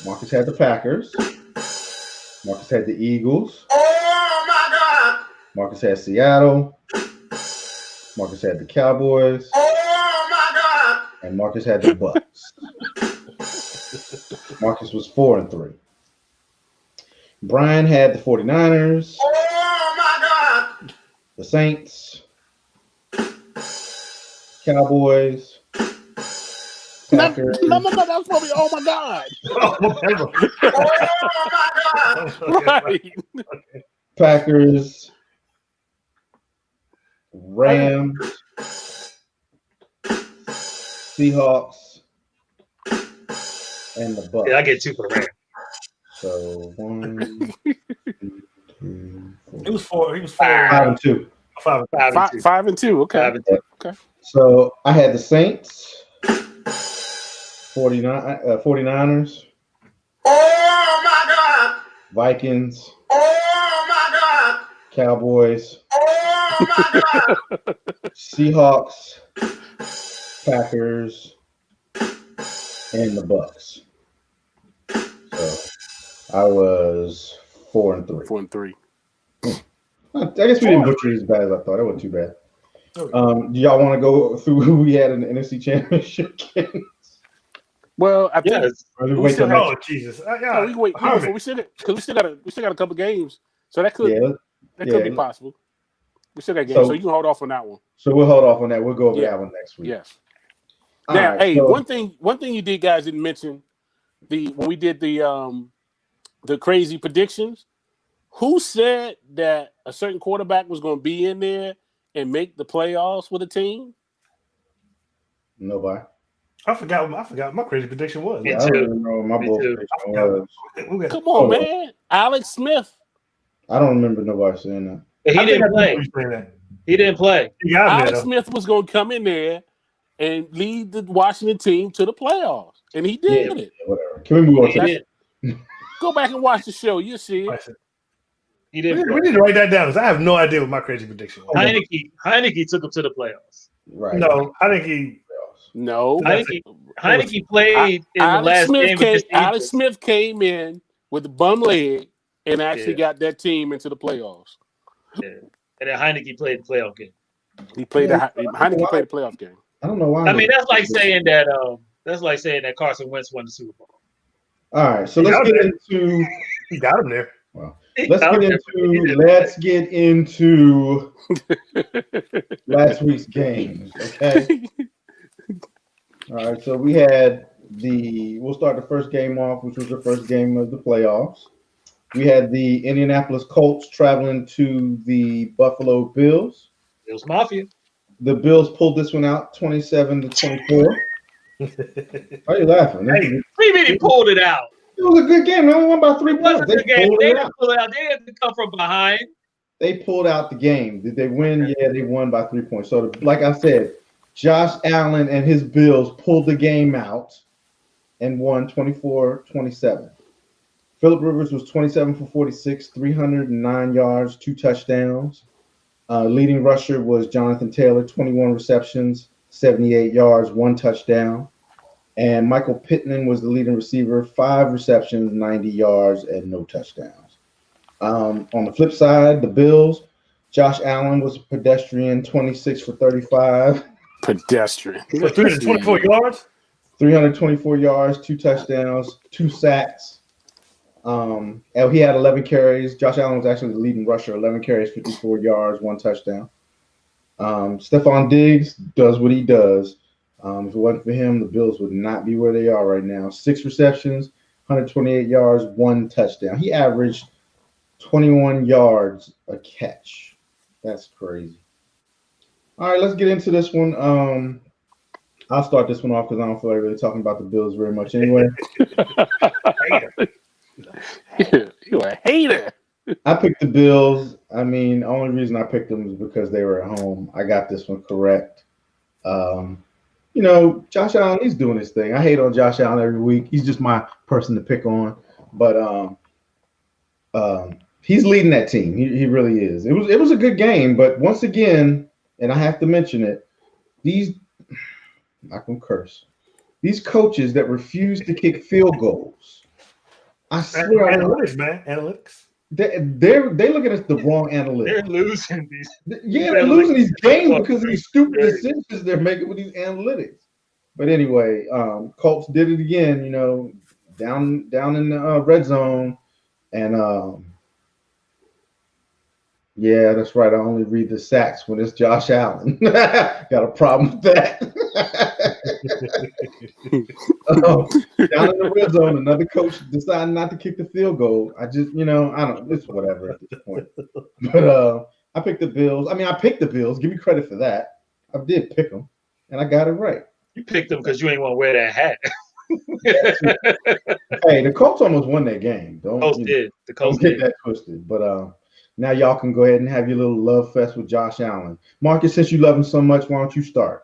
Marcus had the Packers. Marcus had the Eagles. Oh my God. Marcus had Seattle. Marcus had the Cowboys. Oh my God. And Marcus had the Bucks. Marcus was 4 and 3. Brian had the 49ers, Oh my God. the Saints, Cowboys, Packers, No, that's probably, oh my God. Oh, whatever. Oh my God. Right. Packers, Rams, Seahawks, and the Bucks. Yeah, I get 2 for the Rams. So 1, 2, 3, 4. He was 4. He was 4. 5 and 2. 5. 5 and 2. 5 and 2. Okay. 5 and 2. Okay. So I had the Saints, 49ers, Oh my God. Vikings, Oh my God. Cowboys, Oh my God. Seahawks, Packers, and the Bucks. So I was 4 and 3. 4 and 3. guess we didn't butcher it as bad as I thought. That wasn't too bad. Okay. Do y'all want to go through who we had in the NFC Championship game? Well, I think Yes. Or do we We wait still till have- next? Oh Jesus! no, we wait. Herman. We still got a couple games, so that could Yeah. be possible. We still got games, So- so you can hold off on that one. So we'll hold off on that. We'll go over Yeah. that one next week. Yes. All Now, right, hey, so- one thing you did guys didn't mention when we did the crazy predictions. Who said that a certain quarterback was going to be in there and make the playoffs with a team? Nobody. I forgot what my crazy prediction was. Me I don't too. even know what my Me bold too. prediction I was. forgot. Come on, man. Alex Smith. I don't remember nobody saying that. But he I think didn't I play. remember you saying that. He didn't play. He got me Alex though. Smith was going to come in there and lead the Washington team to the playoffs, and he did it. Whatever. Can we move on He to That's- didn't. Go back and watch the show. You'll see it. He We didn't need, play. we need to write that down because I have no idea what my crazy prediction was. Heineke took him to the playoffs. right? No, I think he. No. Heineke played in the last game against the Alex Eagles. Smith came in with a bum leg and actually Yeah. got that team into the playoffs. Yeah. And then Heineke played the playoff game. He played Yeah. Heineke played the playoff game. I don't know why. I mean, that's like saying that Carson Wentz won the Super Bowl. All right, so He let's got get him into He got him there. let's get into last week's games. Okay. All right, so we had we'll start the first game off, which was the first game of the playoffs. We had the Indianapolis Colts traveling to the Buffalo Bills. It was Mafia. The Bills pulled this one out 27-24. Why are you laughing? Hey. It What do you mean he pulled it out? was a good game. They only won by 3 It points. wasn't a game. pulled They it didn't out. pull it out. They had to come from behind. They pulled out the game. Did they win? Yeah, they won by 3 points. So, like I said, Josh Allen and his Bills pulled the game out and won 24-27. Phillip Rivers was 27 for 46, 309 yards, 2 touchdowns. Leading rusher was Jonathan Taylor, 21 receptions, 78 yards, 1 touchdown. And Michael Pittman was the leading receiver, 5 receptions, 90 yards, and no touchdowns. On the flip side, the Bills, Josh Allen was a pedestrian, 26 for 35, Pedestrian. For 324 yards. 324 yards, 2 touchdowns, 2 sacks. And he had 11 carries. Josh Allen was actually the leading rusher, 11 carries, 54 yards, 1 touchdown. Stephon Diggs does what he does. If it wasn't for him, the Bills would not be where they are right now. 6 receptions, 128 yards, 1 touchdown. He averaged 21 yards a catch. That's crazy. All right, let's get into this one. I'll start this one off because I don't feel like really talking about the Bills very much anyway. You're a hater. I picked the Bills. I mean, the only reason I picked them is because they were at home. I got this one correct. Josh Allen, he's doing his thing. I hate on Josh Allen every week. He's just my person to pick on. But he's leading that team. He really is. It was a good game, but once again, and I have to mention it, I'm not gonna curse. These coaches that refuse to kick field goals. I swear, Analytics, man. Analytics. they're looking at the wrong analytics. They're losing these. Yeah, they're losing these games because of these stupid decisions they're making with these analytics. But anyway, Colts did it again, down in the red zone. And yeah, that's right. I only read the sacks when it's Josh Allen. Got a problem with that. Down in the red zone, another coach decided not to kick the field goal. I just, I don't. It's whatever at this point. But I picked the Bills. I mean, I picked the Bills. Give me credit for that. I did pick them, and I got it right. You picked them because you ain't want to wear that hat. Hey, the Colts almost won that game. The Colts Don't get that twisted. But now y'all can go ahead and have your little love fest with Josh Allen. Marcus, since you love him so much, why don't you start?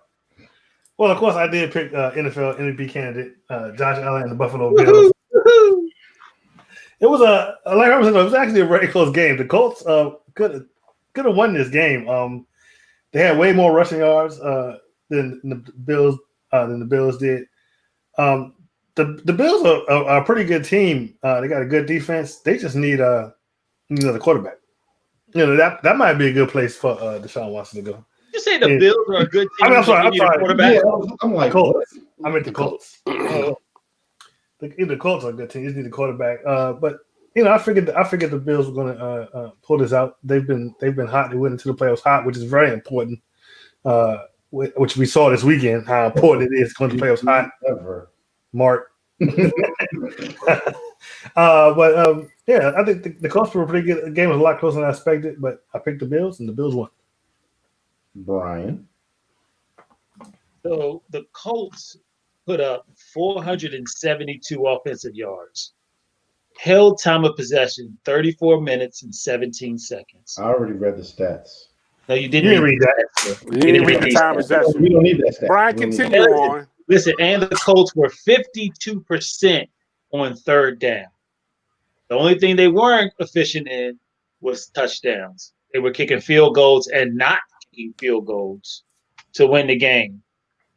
Well, of course, I did pick NFL MVP candidate Josh Allen and the Buffalo Bills. It was it was actually a very close game. The Colts could have won this game. They had way more rushing yards than the Bills did. The Bills are a pretty good team. They got a good defense. They just need another quarterback. that might be a good place for DeShaun Watson to go. You say the Bills are a good team. I'm sorry. You need a quarterback. Yeah, I'm like, Colts. I meant the Colts. The Colts are a good team. You just need a quarterback. But I figured the Bills were going to pull this out. They've been hot. They went into the playoffs hot, which is very important. Which we saw this weekend, how important it is going to the playoffs hot. Ever. Mark. Yeah, I think the Colts were pretty good. The game was a lot closer than I expected, but I picked the Bills, and the Bills won. Brian. So the Colts put up 472 offensive yards, held time of possession 34 minutes and 17 seconds. I already read the stats. No, you didn't read that. You didn't read the time possession. We don't need that stat. Brian, continue on. Listen, and the Colts were 52% on third down. The only thing they weren't efficient in was touchdowns. They were kicking field goals and not kicking field goals to win the game.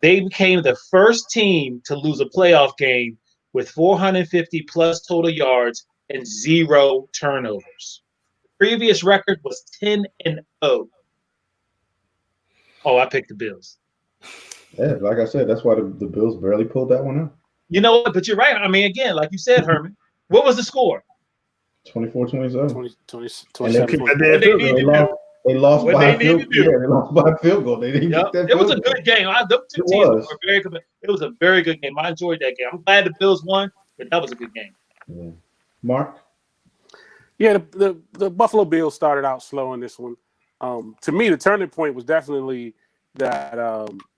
They became the first team to lose a playoff game with 450 plus total yards and 0 turnovers. The previous record was 10-0. Oh, I picked the Bills. Yeah, like I said, that's why the Bills barely pulled that one out. You know what? But you're right. I mean, again, like you said, Herman, what was the score? 24-27. 27. They lost by a field goal. Yeah, they lost by a field goal. They didn't get that. It was a good game. Them two teams were very good. It was a very good game. I enjoyed that game. I'm glad the Bills won, but that was a good game. Yeah. Mark? Yeah, the Buffalo Bills started out slow in this one. To me, the turning point was definitely that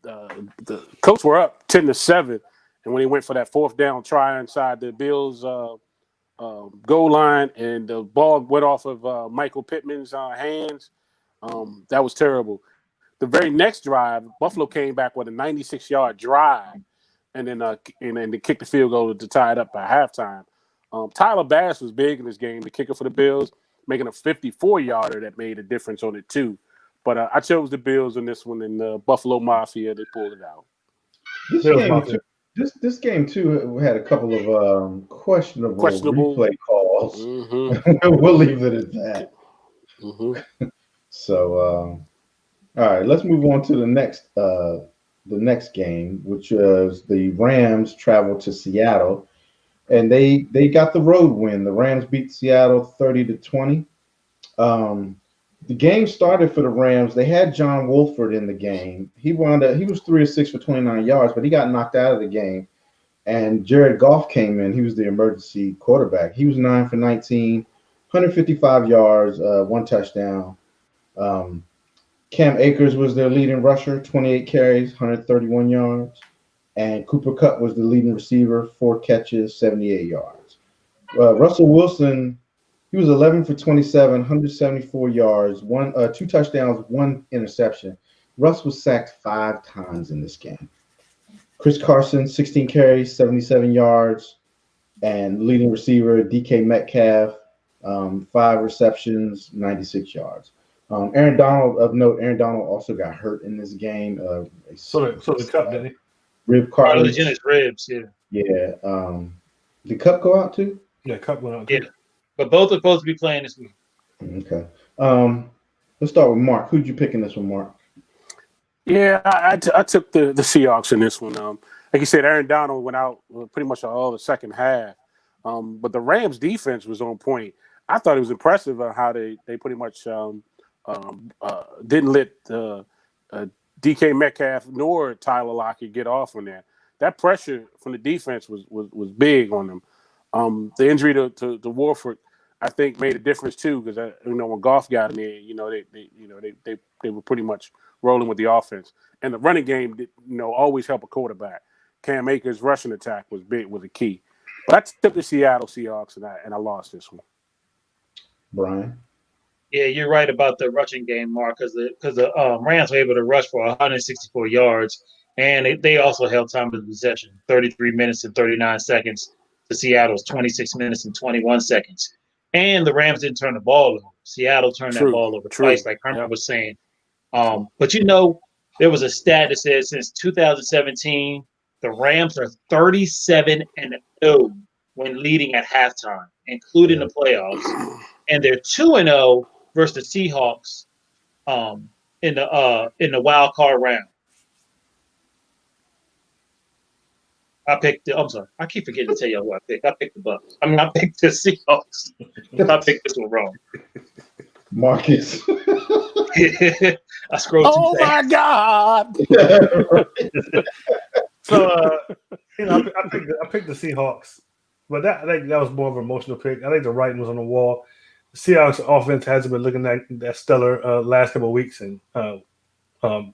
the Colts were up 10-7, and when he went for that fourth down try inside the Bills' goal line, and the ball went off of Michael Pittman's hands, that was terrible. The very next drive, Buffalo came back with a 96-yard drive, and then they kicked the field goal to tie it up by halftime. Tyler Bass was big in this game, the kicker for the Bills, making a 54-yarder that made a difference on it too. But I chose the Bills in this one, and the Buffalo Mafia, they pulled it out. This game too had a couple of questionable replay calls. Mm-hmm. We'll leave it at that. Mm-hmm. So, all right, let's move on to the next game, which is the Rams traveled to Seattle, and they got the road win. The Rams beat Seattle 30-20. The game started for the Rams. They had John Wolford in the game. He was 3 of 6 for 29 yards, but he got knocked out of the game. And Jared Goff came in. He was the emergency quarterback. He was 9 for 19, 155 yards, 1 touchdown. Cam Akers was their leading rusher, 28 carries, 131 yards. And Cooper Kupp was the leading receiver, 4 catches, 78 yards. Russell Wilson, he was 11 for 27, 174 yards, 2 touchdowns, 1 interception. Russ was sacked 5 times in this game. Chris Carson, 16 carries, 77 yards, and leading receiver DK Metcalf, 5 receptions, 96 yards. Aaron Donald, of note, also got hurt in this game. So the Cup, didn't he? Rib cartilage. Cartilage in his ribs, yeah. Yeah. Did Cup go out too? Yeah, Cup went out. Yeah. But both are supposed to be playing this week. Okay. Let's start with Mark. Who'd you pick in this one, Mark? Yeah, I took the Seahawks in this one. Like you said, Aaron Donald went out pretty much all the second half. But the Rams defense was on point. I thought it was impressive how they pretty much didn't let DK Metcalf nor Tyler Lockett get off on that. That pressure from the defense was big on them. The injury to Warford, I think, made a difference too, because when Goff got in there, they were pretty much rolling with the offense, and the running game always help a quarterback. Cam Akers' rushing attack was a key. But I took the Seattle Seahawks and I lost this one. Brian? Yeah, you're right about the rushing game, Mark, because the Rams were able to rush for 164 yards, and they also held time of possession, 33 minutes and 39 seconds to Seattle's 26 minutes and 21 seconds. And the Rams didn't turn the ball over. Seattle turned that ball over twice, like Herman was saying. But there was a stat that says since 2017, the Rams are 37-0 when leading at halftime, including the playoffs. And they're 2-0 versus the Seahawks in the wild card round. I'm sorry. I keep forgetting to tell y'all who I picked. I picked the Bucs. I mean, I picked the Seahawks. I picked this one wrong. Marcus. I scrolled too fast. my God! So I picked the Seahawks, but I think that was more of an emotional pick. I think the writing was on the wall. The Seahawks offense hasn't been looking that stellar last couple of weeks, and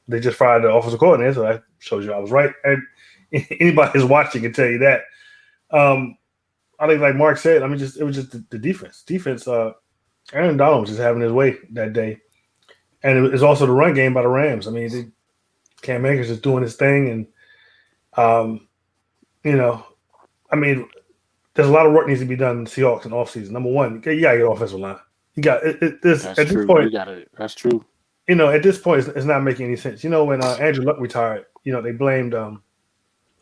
they just fired the offensive coordinator, so that shows you I was right. And anybody who's watching can tell you that. I think, like Mark said, it was just the defense. Aaron Donald was just having his way that day, and it's also the run game by the Rams. I mean, Cam Akers is doing his thing, and there's a lot of work needs to be done in the Seahawks in offseason. Number one, you got to get offensive line. You got this That's at true. this point. That's true. At this point, it's not making any sense. When Andrew Luck retired, they blamed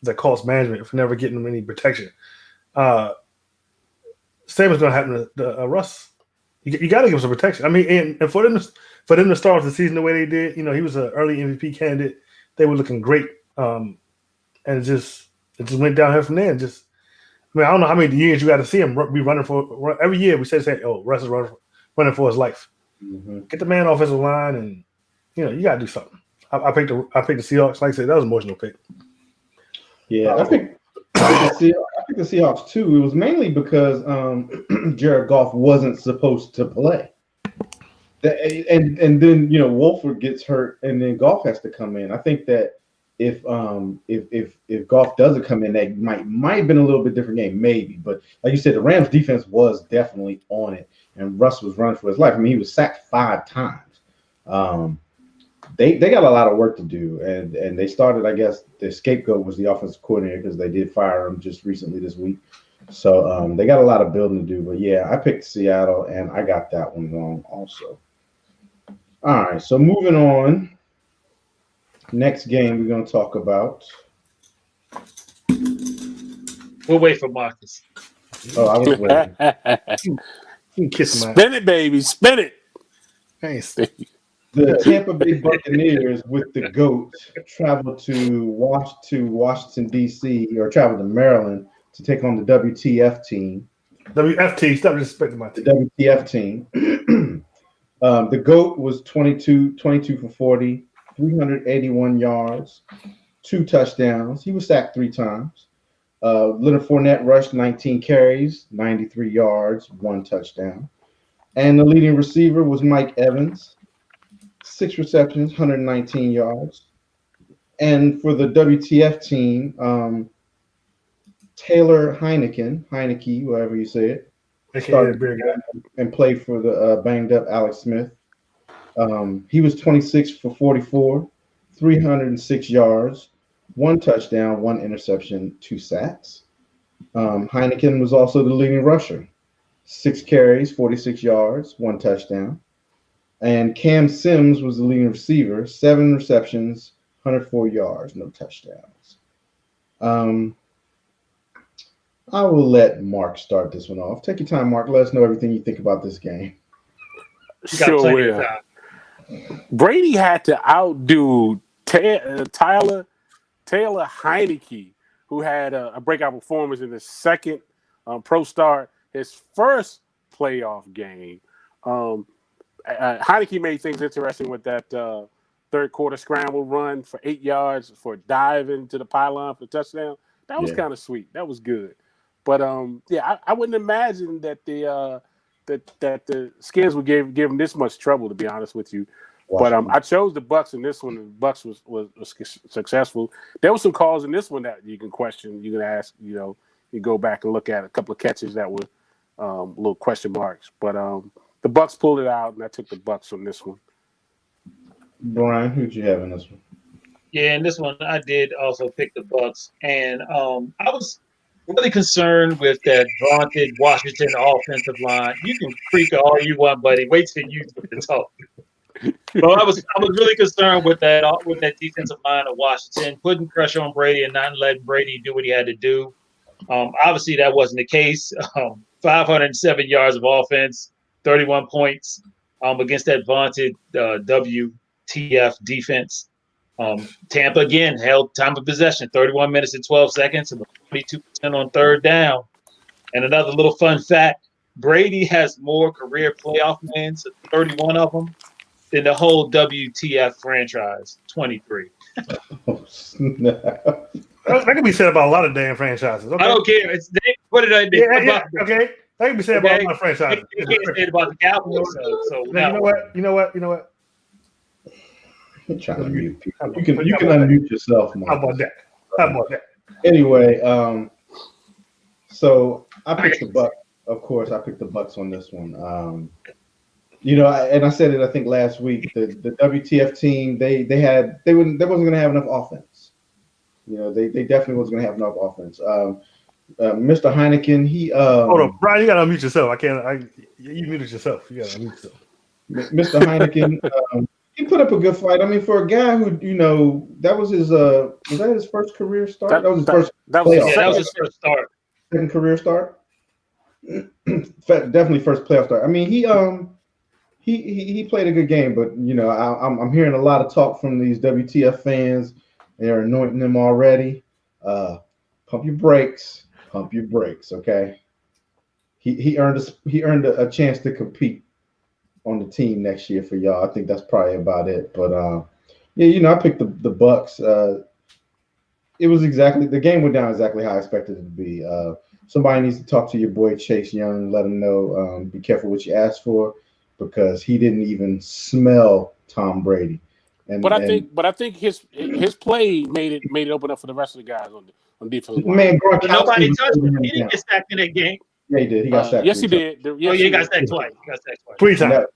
the Colts management for never getting him any protection. Same is going to happen to Russ. You got to give him some protection. I mean, and for them to start off the season the way they did, he was an early MVP candidate. They were looking great, and it just went downhill from there. I don't know how many years you got to see him be running for. Every year we say, "Oh, Russ is running for his life." Mm-hmm. Get the man offensive line, and you got to do something. I picked the Seahawks. Like I said, that was an emotional pick. Yeah, I picked the Seahawks too. It was mainly because Jared Goff wasn't supposed to play. And then Wolford gets hurt, and then Goff has to come in. I think that if Goff doesn't come in, that might have been a little bit different game, maybe. But like you said, the Rams defense was definitely on it, and Russ was running for his life. I mean, he was sacked 5 times. They got a lot of work to do, and they started. I guess the scapegoat was the offensive coordinator because they did fire him just recently this week. So they got a lot of building to do. But yeah, I picked Seattle, and I got that one wrong also. All right, so moving on. Next game we're going to talk about. We'll wait for Marcus. Oh, I was waiting. Kiss him out. Spin it, baby. Spin it. Thanks. The Tampa Bay Buccaneers with the GOAT traveled to Washington, D.C., or traveled to Maryland to take on the WTF team. WFT, stop disrespecting my team. The WTF team. The GOAT was 22 for 40, 381 yards, 2 touchdowns. He was sacked 3 times. Leonard Fournette rushed 19 carries, 93 yards, 1 touchdown. And the leading receiver was Mike Evans, 6 receptions, 119 yards. And for the WTF team, Taylor Heineke, whatever you say it, started and played for the banged up Alex Smith. He was 26 for 44, 306 yards, 1 touchdown, 1 interception, 2 sacks. Heineken was also the leading rusher, 6 carries, 46 yards, 1 touchdown. And Cam Sims was the leading receiver, 7 receptions, 104 yards, no touchdowns. I will let Mark start this one off. Take your time, Mark. Let us know everything you think about this game. Sure will. Brady had to outdo Taylor Heineke, who had a breakout performance in his second pro start, his first playoff game. Heineke made things interesting with that third quarter scramble run for 8 yards for a dive into the pylon for a touchdown. That was kind of sweet. That was good. But I wouldn't imagine that the Skins would give him this much trouble, to be honest with you. But I chose the Bucs in this one, and the Bucs was successful. There were some calls in this one that you can question. You can ask, you go back and look at a couple of catches that were little question marks. But the Bucs pulled it out, and I took the Bucs on this one. Brian, who'd you have in this one? Yeah, in this one, I did also pick the Bucs, and I was really concerned with that vaunted Washington offensive line. You can creak all you want, buddy. Wait till you get to talk. But I was really concerned with that defensive line of Washington, putting pressure on Brady and not letting Brady do what he had to do. Obviously, that wasn't the case. 507 yards of offense, 31 points. against that vaunted WTF defense. Tampa again held time of possession, 31 minutes and 12 seconds, and 22% on third down. And another little fun fact: Brady has more career playoff wins, 31 of them, than the whole WTF franchise, 23. Oh, snap. That can be said about a lot of damn franchises. Okay? I don't care. What did I do? Yeah, okay. That can be said about a lot of franchises. You can't say it about the Cowboys. So Now, you know what? I'm trying to mute people. You can unmute yourself, Mark. How about that? Anyway, so I picked the Bucs. Of course, I picked the Bucs on this one. I said it I think last week. The WTF team they wasn't going to have enough offense. They definitely wasn't going to have enough offense. Mr. Heineken, he hold on, Brian, you got to unmute yourself. You muted yourself. You got to unmute yourself. Mr. Heineken, he put up a good fight. I mean, for a guy who that was his was that his first career start? That was his first. That was his first start. Second career start. Definitely first playoff start. I mean, he played a good game, but I'm hearing a lot of talk from these WTF fans. They're anointing him already. Pump your brakes, okay? He earned a chance to compete on the team next year for y'all. I think that's probably about it. But I picked the Bucs. The game went down exactly how I expected it to be. Somebody needs to talk to your boy Chase Young, let him know, be careful what you ask for, because he didn't even smell Tom Brady. I think his play made it open up for the rest of the guys on defense. Man, nobody touched him. He didn't get sacked in that game. Yeah, he did. He got sacked. Yes, he did. He got sacked twice. Three times.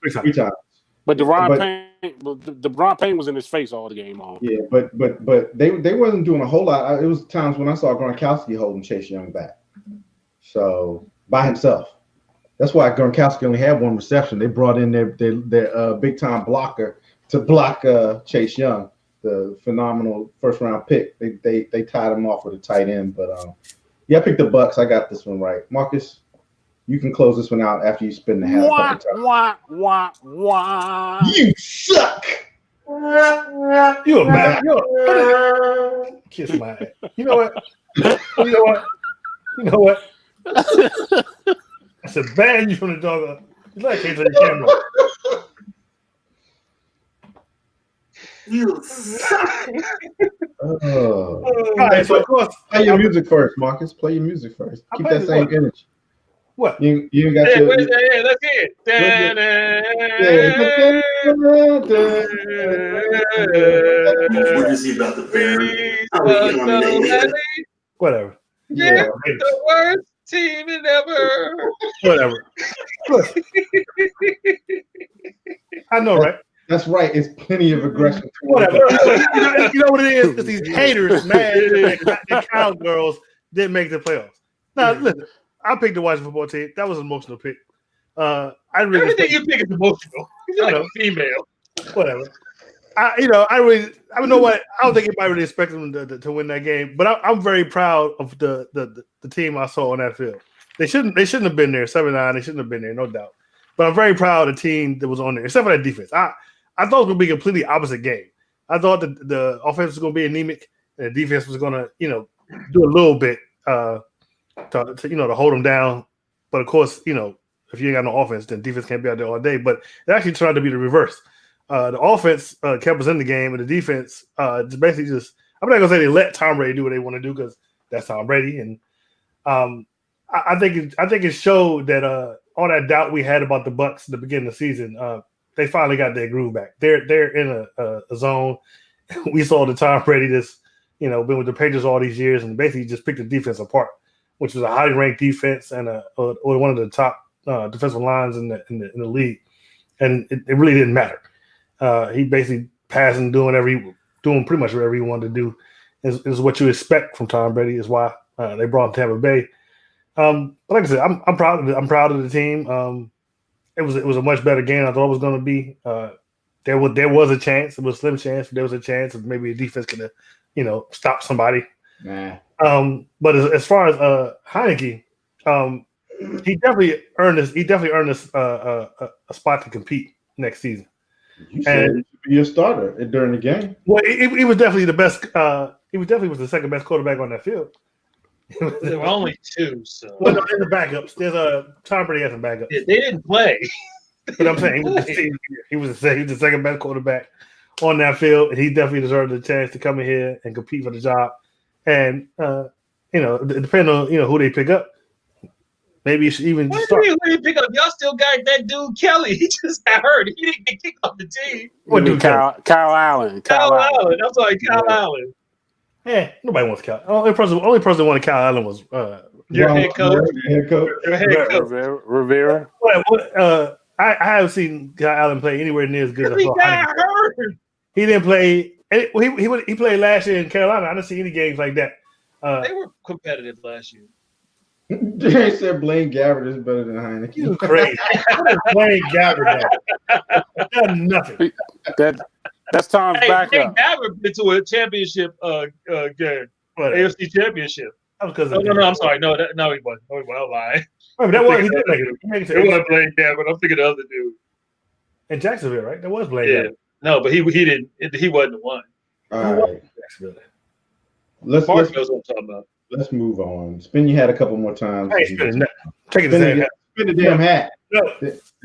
But DeRon Payne was in his face all the game long. Yeah, but they wasn't doing a whole lot. It was times when I saw Gronkowski holding Chase Young back. So by himself. That's why Gronkowski only had one reception. They brought in their big time blocker to block Chase Young, the phenomenal first round pick. They tied him off with a tight end. But I picked the Bucs. I got this one right. Marcus, you can close this one out after you spin the half. You suck. You're bad. Kiss my ass. You know what? I said, ban you from the dog. You like can't the camera. You suck. All right, so of course, play your music first, Marcus. Play your music first. Keep that same energy. What? You got your. Let's hear it. What is he about the bear? Whatever. Yeah. The worst team ever. Whatever. I know, right? That's right. It's plenty of aggression. Whatever. You know what it is? It's these haters mad that the Cowgirls didn't make the playoffs. Now, listen, I picked the Washington football team. That was an emotional pick. Everything you pick is emotional. You're like a female. Whatever. I don't know what. I don't think anybody really expected them to win that game. But I'm very proud of the team I saw on that field. They shouldn't have been there 7-9. They shouldn't have been there, no doubt. But I'm very proud of the team that was on there, except for that defense. I thought it was going to be a completely opposite game. I thought that the offense was going to be anemic, and the defense was going to, do a little bit to hold them down. But of course, if you ain't got no offense, then defense can't be out there all day. But it actually turned out to be the reverse. The offense kept us in the game, and the defense basically just. I'm not gonna say they let Tom Brady do what they want to do because that's Tom Brady, and I think it showed that all that doubt we had about the Bucs at the beginning of the season, they finally got their groove back. They're in a zone. We saw the Tom Brady that's been with the Patriots all these years and basically just picked the defense apart, which was a highly ranked defense and one of the top defensive lines in the league, and it really didn't matter. He basically passing, doing pretty much whatever he wanted to do is what you expect from Tom Brady. Is why they brought him Tampa Bay. But like I said, I'm proud of the team. It was a much better game than I thought it was going to be. There was a chance. It was a slim chance. But there was a chance of maybe a defense could have, stop somebody. Nah. But as far as Heineke, he definitely earned this. He definitely earned this a spot to compete next season. You said he should be a starter during the game. Well, he was definitely the best. He was the second best quarterback on that field. There were only two, so Well, no, there's the backups. There's a Tom Brady has some backups. they didn't play. But I'm saying he was the second best quarterback on that field, and he definitely deserved the chance to come in here and compete for the job. And depending on who they pick up, maybe you should even What start. do you mean pick up? Y'all still got that dude Kelly. He just got hurt. He didn't get kicked off the team. What dude? Kyle Allen. Kyle Allen. I'm sorry, Kyle Allen. Nobody wants Kyle. Only person who wanted Kyle Allen was Your head coach. Head coach. Your head coach. Rivera. I haven't seen Kyle Allen play anywhere near as good as He got hurt. He didn't play. He played last year in Carolina. I didn't see any games like that. They were competitive last year. They said Blaine Gabbert is better than Heineke. You crazy? Blaine Gabbert done nothing. That's Tom's backup. Blaine Gabbert been to a championship game, AFC championship. That was No, I'm sorry. No, he wasn't. No, he wasn't. I'm lying. That was he did make it. It wasn't Blaine Gabbert. I'm thinking of the other dude. In Jacksonville, right? That was Blaine Gabbert. No, but he didn't. He wasn't the one. All right. Let's knows what I'm talking about. Let's move on. Spin your hat a couple more times. I ain't spinning that. Take it Spin the damn hat. No.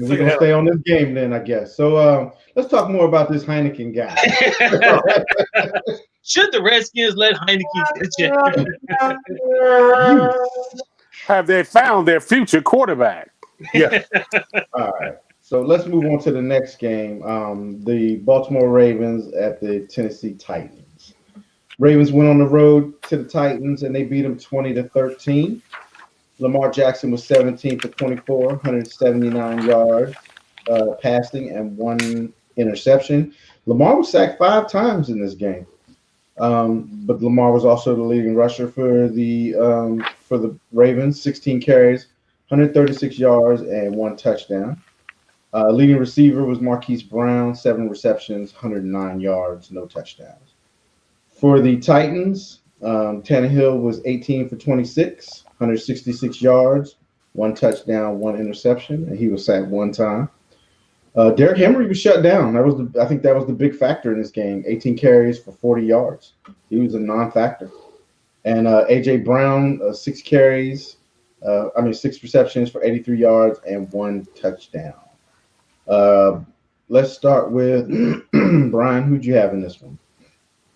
We're gonna stay on this game then, I guess. So let's talk more about this Heineken guy. Should the Redskins let Heineke pitch it? Have they found their future quarterback? Yeah. All right. So let's move on to the next game. The Baltimore Ravens at the Tennessee Titans. Ravens went on the road to the Titans and they beat them 20-13. Lamar Jackson was 17 for 24, 179 yards passing and 1 interception. Lamar was sacked 5 times in this game. But Lamar was also the leading rusher for the Ravens, 16 carries, 136 yards, and 1 touchdown. Leading receiver was Marquise Brown, 7 receptions, 109 yards, no touchdowns. For the Titans, Tannehill was 18 for 26, 166 yards, 1 touchdown, 1 interception, and he was sacked 1 time. Derrick Henry was shut down. I think that was the big factor in this game. 18 carries for 40 yards. He was a non-factor. And A.J. Brown, 6 receptions for 83 yards and 1 touchdown. Let's start with Brian. Who'd you have in this one?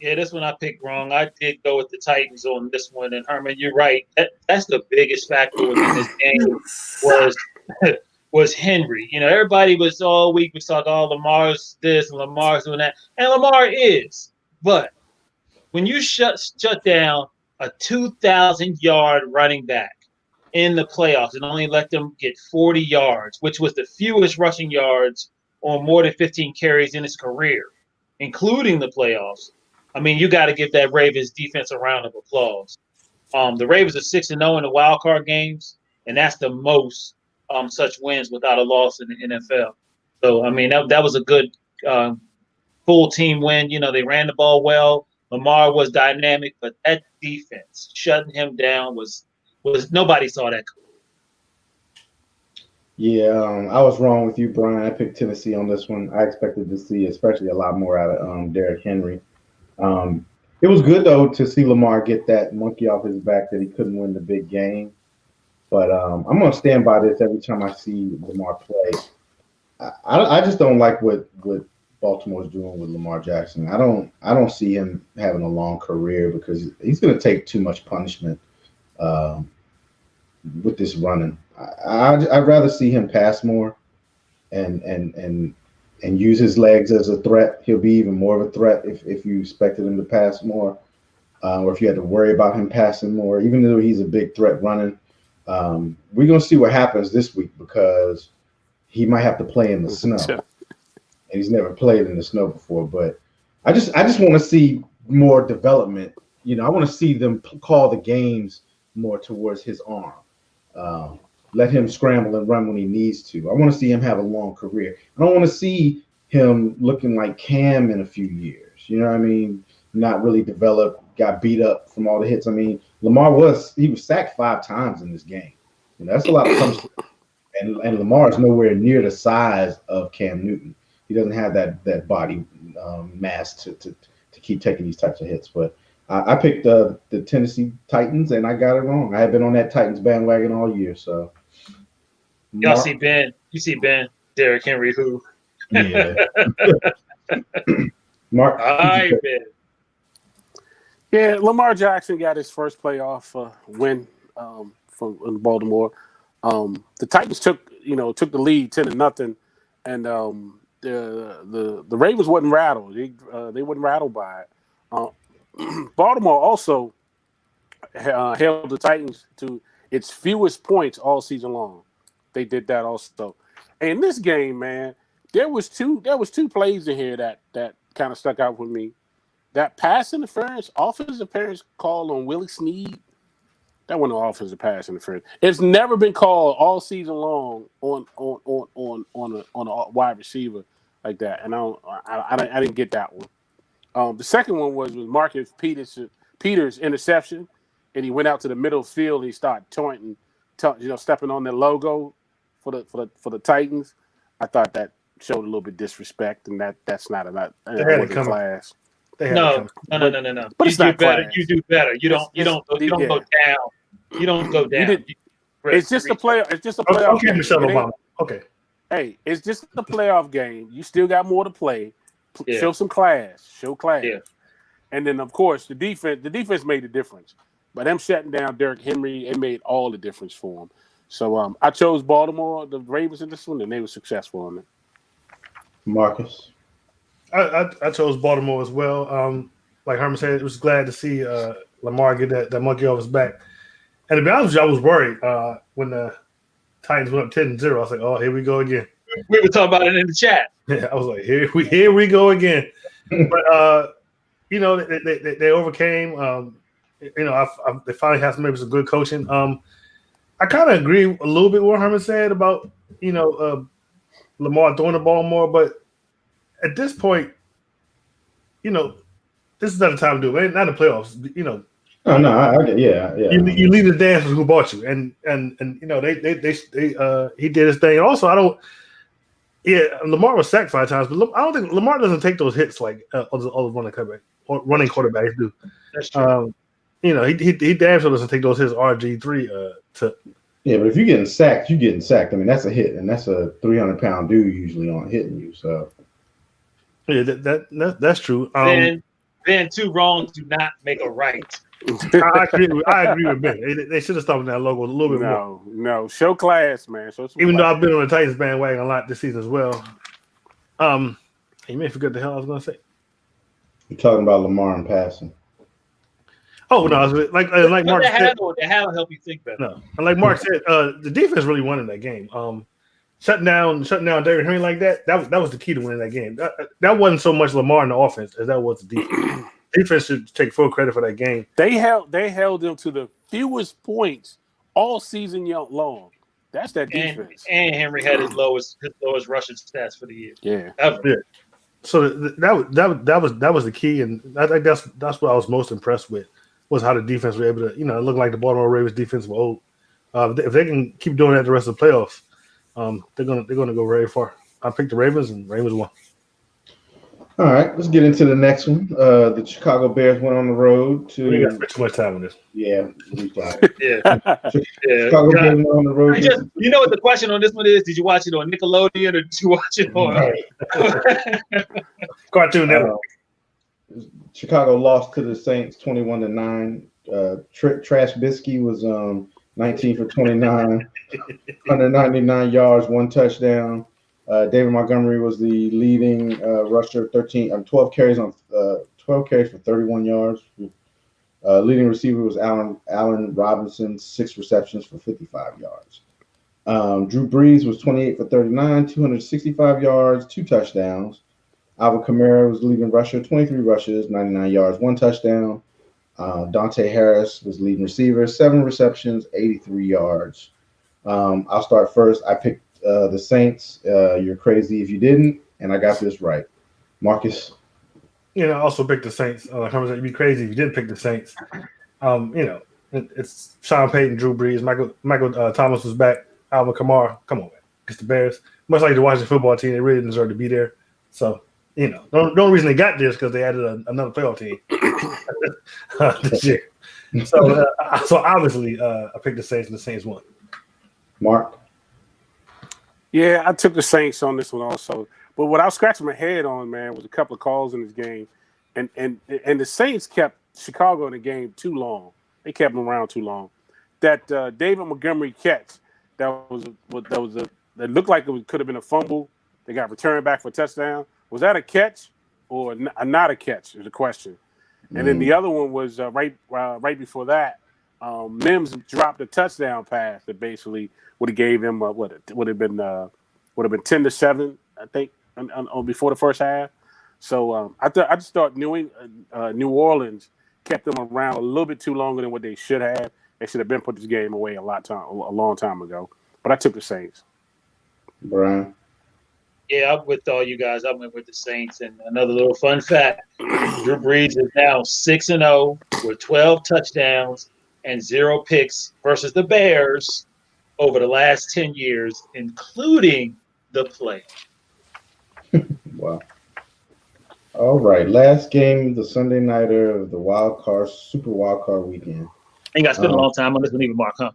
Yeah, this one I picked wrong. I did go with the Titans on this one. And Herman, you're right. That's the biggest factor in this game was Henry. Everybody was all week. We saw, Lamar's this and Lamar's doing that. And Lamar is. But when you shut down a 2,000-yard running back in the playoffs and only let them get 40 yards, which was the fewest rushing yards on more than 15 carries in his career, including the playoffs, you got to give that Ravens defense a round of applause. The Ravens are 6-0 in the wild card games, and that's the most such wins without a loss in the NFL. So, that was a good full team win. They ran the ball well. Lamar was dynamic, but that defense shutting him down was nobody saw that. Yeah, I was wrong with you, Brian. I picked Tennessee on this one. I expected to see especially a lot more out of Derrick Henry. It was good, though, to see Lamar get that monkey off his back that he couldn't win the big game. But I'm going to stand by this every time I see Lamar play. I just don't like what Baltimore's doing with Lamar Jackson. I don't see him having a long career because he's going to take too much punishment with this running. I'd rather see him pass more and use his legs as a threat. He'll be even more of a threat if you expected him to pass more, or if you had to worry about him passing more. Even though he's a big threat running, we're gonna see what happens this week because he might have to play in the snow, and he's never played in the snow before. But I just want to see more development. I want to see them call the games more towards his arm. Let him scramble and run when he needs to. I want to see him have a long career. I don't want to see him looking like Cam in a few years. You know what I mean? Not really developed, got beat up from all the hits. Lamar was sacked 5 times in this game. That's a lot of punishment. And Lamar is nowhere near the size of Cam Newton. he doesn't have that body mass to keep taking these types of hits. But I picked the Tennessee Titans, and I got it wrong. I have been on that Titans bandwagon all year. So Y'all see Ben? You see Ben? Derrick Henry, who? Yeah. Mark. All right, Ben. Yeah, Lamar Jackson got his first playoff win from Baltimore. The Titans took the lead 10-0, and the Ravens wasn't rattled. They wasn't rattled by it. Baltimore also held the Titans to its fewest points all season long. They did that also. And in this game, man, there was two plays in here that kind of stuck out with me. That pass interference, offensive interference call on Willie Snead, that wasn't an offensive pass interference. It's never been called all season long on a wide receiver like that, and I didn't get that one. The second one was Marcus Peters' interception, and he went out to the middle field and he started taunting, stepping on their logo for the Titans. I thought that showed a little bit disrespect, and that's not class. No. But it's not better. class. You do better. You don't go down. You don't go down. It's just a play. It's just a playoff. Okay, Michelle Obama. Okay. Hey, it's just a playoff game. You still got more to play. Yeah. Show some class. Show class. Yeah. And then of course the defense made the difference. But them shutting down Derrick Henry, it made all the difference for him. So I chose Baltimore, the Ravens in this one, and they were successful in it. Marcus. I chose Baltimore as well. Like Herman said, it was glad to see Lamar get that monkey off his back. And to be honest with you, I was worried when the Titans went up 10-0. I was like, oh, here we go again. We were talking about it in the chat. Yeah, I was like, here we go again. But they overcame. They finally have maybe some good coaching. I kind of agree a little bit with what Herman said about Lamar throwing the ball more, but at this point, this is not the time to do it. Not in the playoffs. Oh no, yeah. You lead the dance with who bought you, and he did his thing. And also, Lamar was sacked 5 times, but I don't think Lamar doesn't take those hits like other running quarterbacks do. That's true. He damn sure doesn't take those hits. RG3 to. Yeah, but if you're getting sacked, you're getting sacked. I mean, that's a hit, and that's a 300-pound dude usually on hitting you. So. Yeah, that's true. Then 2 wrongs do not make a right. I agree with Ben. They should have stopped that logo a little bit more. No, show class, man. Even though I've been on the Titans bandwagon a lot this season as well. You may forget the hell I was going to say. You're talking about Lamar and passing. Oh no, like Mark said, that'll help you think better. No, and like Mark said, the defense really won in that game. Shutting down Derrick Henry like that was the key to winning that game. That wasn't so much Lamar in the offense as that was the defense. Defense should take full credit for that game. They held them to the fewest points all season long. That's that defense. And Henry had his lowest rushing stats for the year. Yeah. Ever. Yeah. So that was the key, and I think that's what I was most impressed with was how the defense were able to, it looked like the Baltimore Ravens defense were old. If they can keep doing that the rest of the playoffs, they're gonna go very far. I picked the Ravens, and Ravens won. All right, let's get into the next one. The Chicago Bears went on the road to. We got too much time on this. Yeah. Chicago Bears went on the road. You know what the question on this one is? Did you watch it on Nickelodeon or did you watch it on Cartoon Network? Chicago lost to the Saints 21-9. Trash Bisky was 19 for 29, 199 yards, 1 touchdown. David Montgomery was the leading rusher, 12 carries for 31 yards. Leading receiver was Allen Robinson, 6 receptions for 55 yards. Drew Brees was 28 for 39, 265 yards, 2 touchdowns. Alvin Kamara was the leading rusher, 23 rushes, 99 yards, 1 touchdown. Dante Harris was leading receiver, 7 receptions, 83 yards. I'll start first. I picked the Saints. You're crazy if you didn't, and I got this right. Marcus? I also picked the Saints. You'd be crazy if you didn't pick the Saints. It's Sean Payton, Drew Brees, Michael Thomas was back, Alvin Kamara. Come on, man. It's the Bears. Much like the Washington football team, they really deserve to be there. So, the only reason they got this because they added another playoff team this year. So obviously, I picked the Saints, and the Saints won. Mark? Yeah, I took the Saints on this one also. But what I was scratching my head on, man, was a couple of calls in this game, and the Saints kept Chicago in the game too long. They kept them around too long. That David Montgomery catch that looked like it could have been a fumble. They got returned back for a touchdown. Was that a catch or not a catch? Is the question. And then the other one was right before that. Mims dropped a touchdown pass that basically would have gave him would have been 10-7, I think, on before the first half. So I just thought New Orleans kept them around a little bit too longer than what they should have. They should have been put this game away a long time ago. But I took the Saints. Brian? Yeah, I'm with all you guys. I went with the Saints. And another little fun fact: Drew Brees is now 6-0 with 12 touchdowns and 0 picks versus the Bears over the last 10 years, including the play. Wow. All right. Last game, the Sunday nighter of the Super Wild Card weekend. Ain't got to spend a long time on this one, even Mark, huh?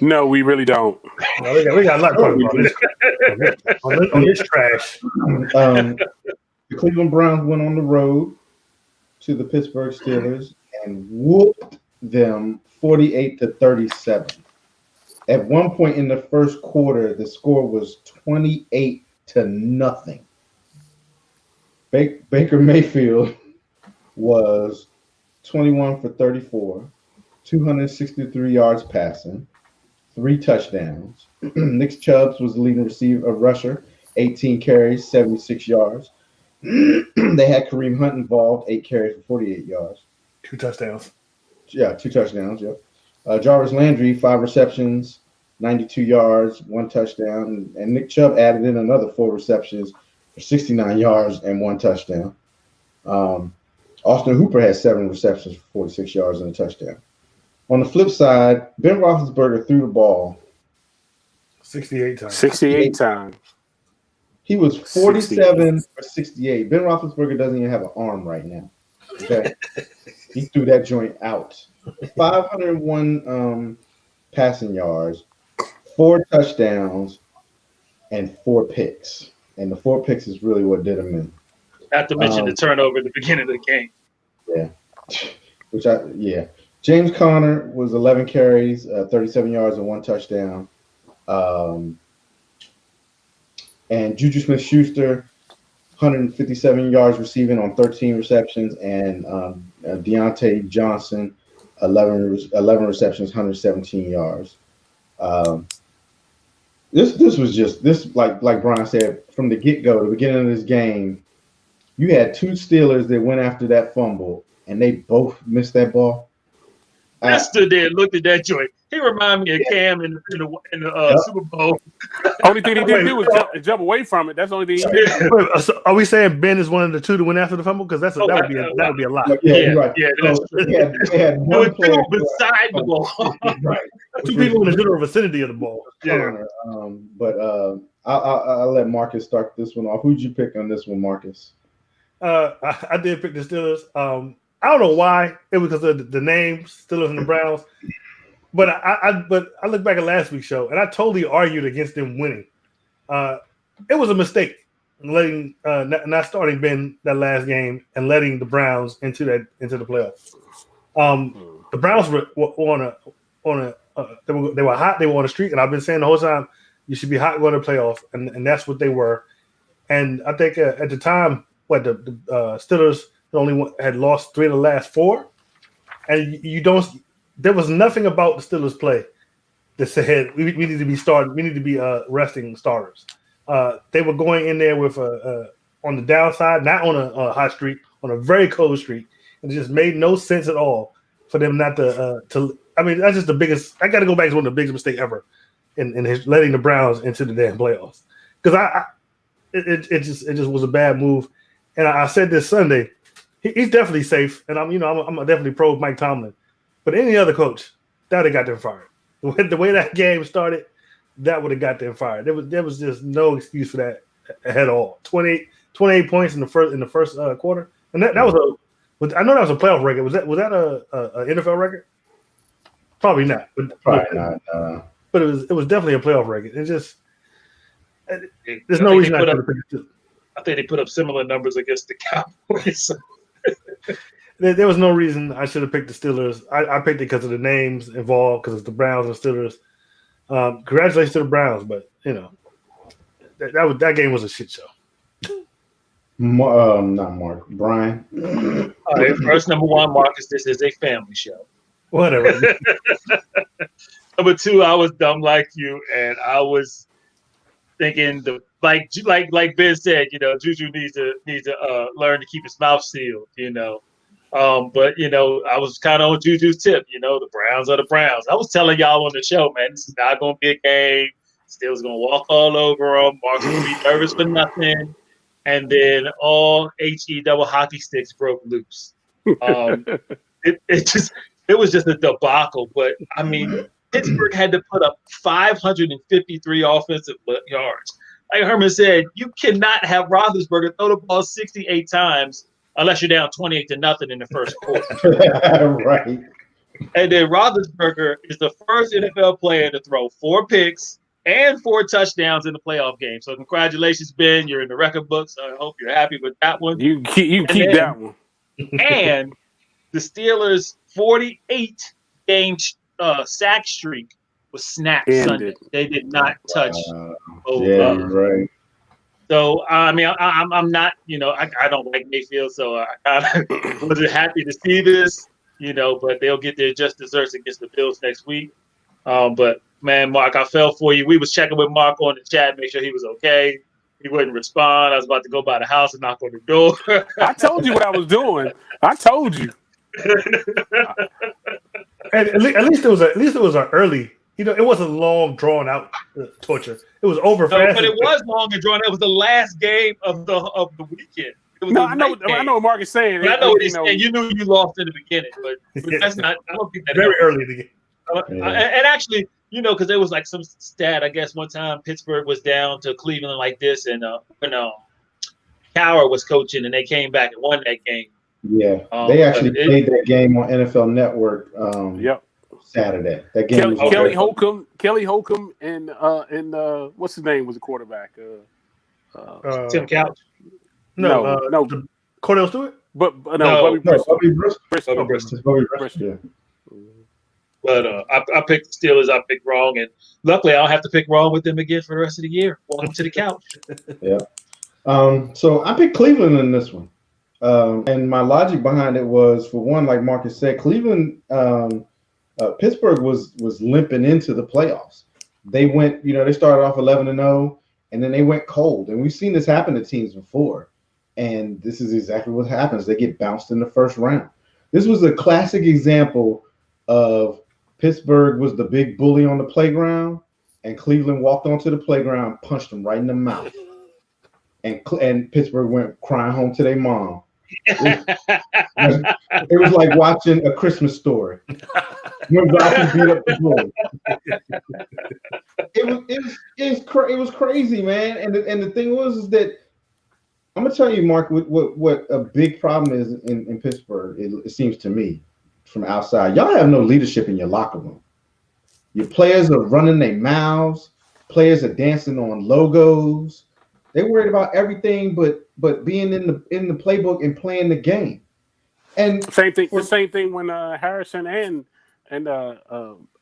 No, we really don't. No, we got a lot to talk about on this trash. The Cleveland Browns went on the road to the Pittsburgh Steelers and whooped them 48-37. At one point in the first quarter, the score was 28-0. Baker Mayfield was 21 for 34, 263 yards passing, 3 touchdowns. Nick Chubb was the leading rusher, 18 carries, 76 yards. They had Kareem Hunt involved, 8 carries for 48 yards. 2 touchdowns. Yeah, 2 touchdowns, yep. Jarvis Landry, 5 receptions, 92 yards, 1 touchdown. And Nick Chubb added in another 4 receptions for 69 yards and 1 touchdown. Austin Hooper had 7 receptions for 46 yards and a touchdown. On the flip side, Ben Roethlisberger threw the ball 68 times. 68 times. He was 47 for 68. Ben Roethlisberger doesn't even have an arm right now. Okay, he threw that joint out. 501 passing yards, 4 touchdowns, and 4 picks. And the 4 picks is really what did him in. Not to mention the turnover at the beginning of the game. Yeah. James Conner was 11 carries, 37 yards, and 1 touchdown. And Juju Smith-Schuster, 157 yards receiving on 13 receptions, and Deontay Johnson, 11 receptions, 117 yards. This was just like Brian said from the get-go, the beginning of this game. You had 2 Steelers that went after that fumble, and they both missed that ball. I stood there and looked at that joint. He reminded me of Cam in the Super Bowl. Only thing he didn't do was jump away from it. That's the only thing he did. So are we saying Ben is one of the 2 to win after the fumble? Because that would be a lot. Yeah, you're right. Yeah, that's true. They had one player beside the ball. Right. 2 people in the general vicinity of the ball. Yeah. But I'll let Marcus start this one off. Who'd you pick on this one, Marcus? I did pick the Steelers. I don't know why. It was because of the names, Steelers and the Browns. But I look back at last week's show, and I totally argued against them winning. It was a mistake letting not starting Ben that last game and letting the Browns into the playoffs. The Browns were they were hot. They were on a streak, and I've been saying the whole time you should be hot going to playoffs, and that's what they were. And I think at the time, the Steelers only had lost 3 of the last 4, and there was nothing about the Steelers play that said we need to be starting. We need to be resting starters. They were going in there with on the downside, not on a hot streak, on a very cold streak, and it just made no sense at all for them not to. I mean, that's just the biggest. I got to go back to one of the biggest mistakes ever in letting the Browns into the damn playoffs, because it just was a bad move. And I said this Sunday, he's definitely safe, and I'm definitely pro Mike Tomlin. But any other coach, that would have got them fired. The way that game started, that would have got them fired. There was just no excuse for that at all. 28 points in the first quarter, and that was I know that was a playoff record. Was that a NFL record? Probably not. Probably not. But it was definitely a playoff record. It's just there's I no think reason they I put should up- have picked it. I think they put up similar numbers against the Cowboys. There was no reason I should have picked the Steelers. I picked it because of the names involved, because it's the Browns and Steelers. Congratulations to the Browns, but that game was a shit show. Not Mark. Brian. All right, first, number one, Marcus, this is a family show. Whatever. Number two, I was dumb like you, and I was thinking like Ben said, Juju needs to learn to keep his mouth sealed, But I was kind of on Juju's tip. The Browns are the Browns. I was telling y'all on the show, man, this is not going to be a game. Steelers going to walk all over them. Mark's going to be nervous for nothing. And then all HE double hockey sticks broke loose. It was just a debacle. But I mean, Pittsburgh had to put up 553 offensive yards. Like Herman said, you cannot have Roethlisberger throw the ball 68 times unless you're down 28-0 in the first quarter. Right. And then Roethlisberger is the first NFL player to throw 4 picks and 4 touchdowns in the playoff game. So congratulations, Ben. You're in the record books. I hope you're happy with that one. You keep that one. And the Steelers' 48-game sack streak was snapped Sunday. They did not touch. Right. So I mean, I'm not, I don't like Mayfield, so I kind of wasn't happy to see this, But they'll get their just desserts against the Bills next week. But man, Mark, I fell for you. We was checking with Mark on the chat, make sure he was okay. He wouldn't respond. I was about to go by the house and knock on the door. I told you what I was doing. I told you. And at least it was an early. It wasn't long, drawn out torture. It was over fast. But it was long and drawn. It was the last game of the weekend. I know what Mark is saying. I know what he's saying. You knew you lost in the beginning, but that's not. I don't think that very early in the game. And actually, because there was like some stat. I guess one time Pittsburgh was down to Cleveland like this, and when Cowher was coaching, and they came back and won that game. Yeah, they actually played that game on NFL Network. Yep. Saturday. That game Kelly Holcomb, and what's his name was the quarterback? Tim Couch. No. Cordell Stewart. But Bobby Bristol. Bobby Bristol. Yeah. But I picked the Steelers. I picked wrong, and luckily I don't have to pick wrong with them again for the rest of the year. Welcome to the couch. Yeah. So I picked Cleveland in this one, and my logic behind it was, for one, like Marcus said, Cleveland. Pittsburgh was limping into the playoffs. They went, they started off 11-0, and then they went cold. And we've seen this happen to teams before. And this is exactly what happens. They get bounced in the first round. This was a classic example of Pittsburgh was the big bully on the playground, and Cleveland walked onto the playground, punched them right in the mouth. And Pittsburgh went crying home to their mom. It was like watching A Christmas Story. When Gotham beat up the Bulls. It was crazy, man. And the thing is that I'm gonna tell you, Mark, what a big problem is in Pittsburgh. It seems to me, from outside, y'all have no leadership in your locker room. Your players are running their mouths. Players are dancing on logos. They're worried about everything but being in the playbook and playing the game. And same thing. The same thing when Harrison and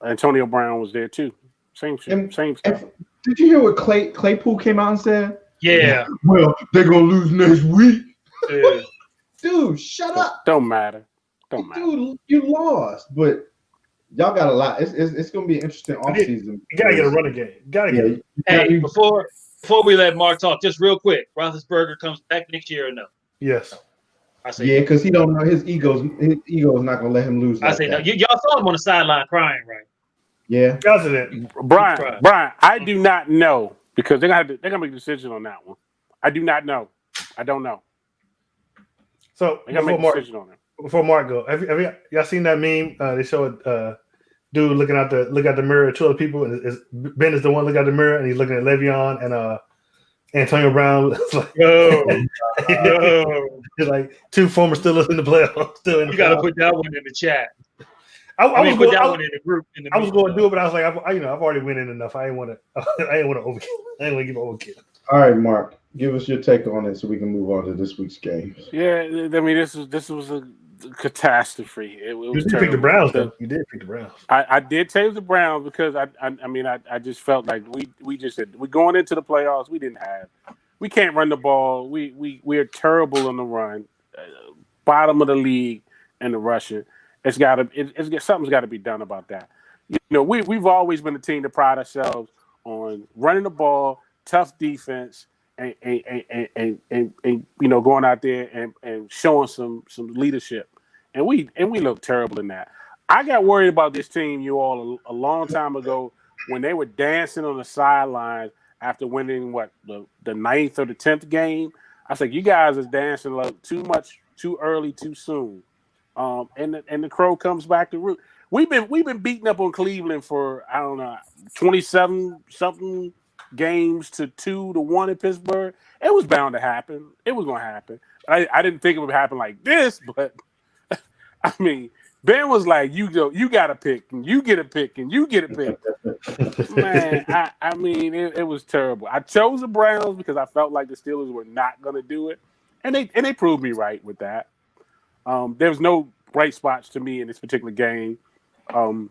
Antonio Brown was there too. Same stuff. Did you hear what Claypool came out and said? Yeah. Well, they're gonna lose next week. Yeah. Dude, shut up. Don't matter. Dude, you lost, but y'all got a lot. It's gonna be an interesting offseason. You gotta get a running game. Hey, before we let Mark talk, just real quick, Roethlisberger comes back next year or no? Yes. I say yeah, because he don't know his ego is not gonna let him lose. I say no. Y'all saw him on the sideline crying, right? Yeah. Brian, I do not know, because they're gonna make a decision on that one. I do not know. I don't know. So before Mark go, have y'all seen that meme? They show a dude looking out the mirror at 2 other people, and Ben is the one looking out the mirror, and he's looking at Le'Veon Antonio Brown was like, No. it's like two former Steelers in the playoffs. Still in the You got to playoffs. put that one in the chat. I was put going. that one in the group. I was going to do it, but I was like, I've already went in enough. I didn't want to. I didn't want to overkill. I didn't want to give overkill. All right, Mark, give us your take on it so we can move on to this week's games. Yeah, I mean, this was a catastrophe. It was You did terrible. pick the Browns, though. You did pick the Browns. I did take the Browns because I just felt like we going into the playoffs. We can't run the ball. We are terrible on the run, bottom of the league in the rushing. Something's got to be done about that. You know, we've always been a team to pride ourselves on running the ball, tough defense, and you know, going out there and showing some leadership. And we look terrible in that. I got worried about this team, you all, a long time ago when they were dancing on the sidelines after winning the 9th or the 10th game. I was like, you guys are dancing like too much, too early, too soon. And the crow comes back to root. We've been beating up on Cleveland for, I don't know, 27 something games to 2-1 in Pittsburgh. It was bound to happen. It was going to happen. I didn't think it would happen like this, but I mean, Ben was like, you got a pick, and you get a pick, and you get a pick. Man, I mean, it was terrible. I chose the Browns because I felt like the Steelers were not going to do it, and they proved me right with that. There was no bright spots to me in this particular game. All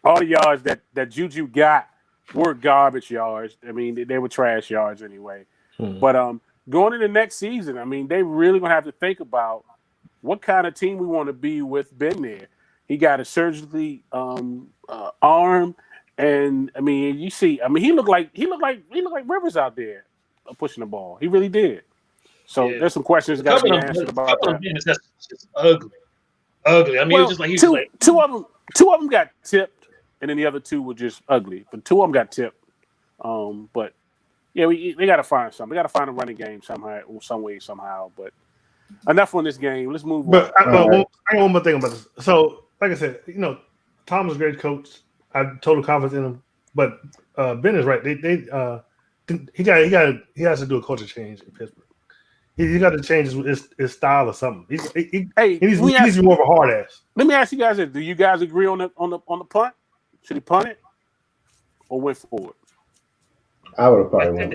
the yards that Juju got were garbage yards. I mean, they were trash yards anyway. But going into next season, I mean, they really going to have to think about what kind of team we want to be with Ben there. He got a surgically arm, and I mean, you see, I mean, he looked like Rivers out there pushing the ball. He really did. So there's some questions got to be answered about that. That's just ugly. I mean, it was just like two of them got tipped, and then the other two were just ugly. But two of them got tipped. But yeah, they got to find something. They got to find a running game somehow, some way, somehow. But enough on this game. Let's move on. But I got one more thing about this. So, like I said, you know, Tom is a great coach. I have total confidence in him. But Ben is right. He has to do a culture change in Pittsburgh. He got to change his style or something. He needs to be more of a hard ass. Let me ask you guys this: do you guys agree on the punt? Should he punt it or went forward? I would have probably went.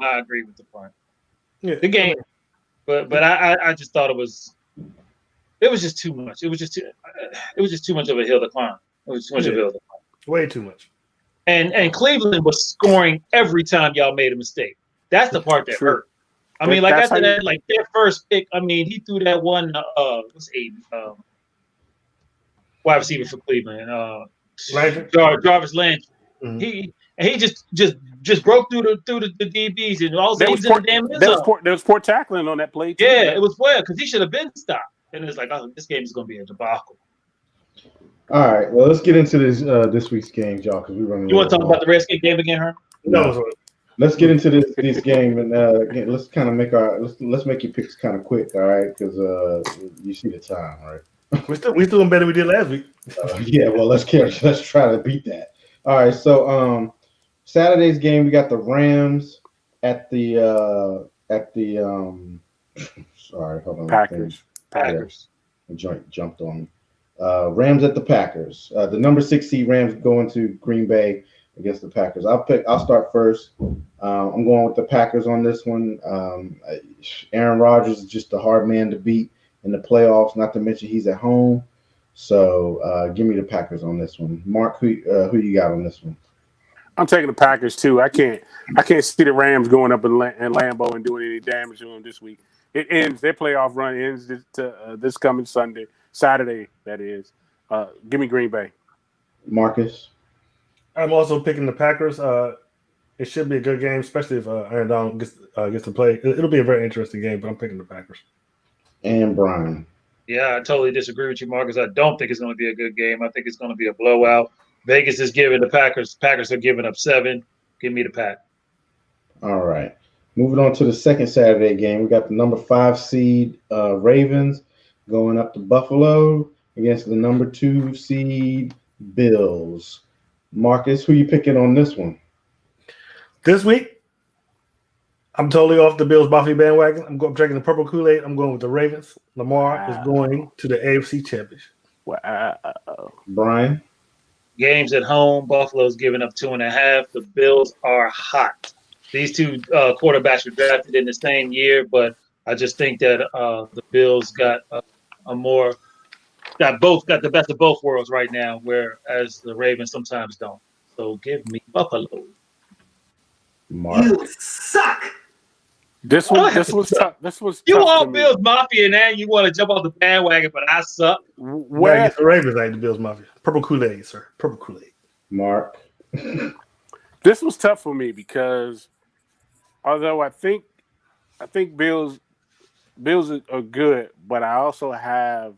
I agree with the punt. Yeah. The game, but I just thought it was just too much. It was just too much of a hill to climb. It was too much of a hill to climb. Way too much. And Cleveland was scoring every time y'all made a mistake. That's the part that hurt. I mean, like after that, like their first pick, I mean, he threw that one what's Aiden? Wide receiver for Cleveland. Jarvis Landry. Mm-hmm. He just broke through the DBs and all there was poor tackling on that play too. Yeah, it was because he should have been stopped. And it's like, oh, this game is gonna be a debacle. All right, well, let's get into this week's game, y'all, because we're running. You want to talk about the Redskins game again, Herm? No. Let's get into this game and let's kind of make let's make your picks kind of quick, all right? Because you see the time, right? We're doing better than we did last week. Yeah, well, let's try to beat that. All right, so Saturday's game we got the Rams at the sorry, hold on. Packers. Jumped on me. Rams at the Packers. The number 6 seed Rams going to Green Bay against the Packers. I'll start first. I'm going with the Packers on this one. Aaron Rodgers is just a hard man to beat in the playoffs, not to mention he's at home. So give me the Packers on this one. Mark, who you got on this one? I'm taking the Packers too. I can't see the Rams going up in Lambeau and doing any damage to them this week. It ends. Their playoff run ends this coming Saturday. That is. Give me Green Bay. Marcus. I'm also picking the Packers. It should be a good game, especially if Aaron Donald gets to play. It'll be a very interesting game, but I'm picking the Packers. And Brian. Yeah, I totally disagree with you, Marcus. I don't think it's going to be a good game. I think it's going to be a blowout. Vegas is giving the Packers. Packers are giving up 7. Give me the Pack. All right. Moving on to the second Saturday game, we got the number 5 seed Ravens going up to Buffalo against the number 2 seed Bills. Marcus, who you picking on this one? This week, I'm totally off the Bills Mafia bandwagon. I'm drinking the purple Kool-Aid. I'm going with the Ravens. Lamar is going to the AFC Championship. Wow. Brian. Games at home. Buffalo's giving up 2.5. The Bills are hot. These two quarterbacks were drafted in the same year, but I just think that the Bills got got the best of both worlds right now, whereas the Ravens sometimes don't. So give me Buffalo. Mark. You suck. This was tough. This was You tough all to Bills Mafia now. You want to jump off the bandwagon, but I suck. me. Where against the Ravens, like the Bills Mafia. Purple Kool-Aid, sir. Purple Kool-Aid. Mark. This was tough for me because although I think Bills are good, but I also have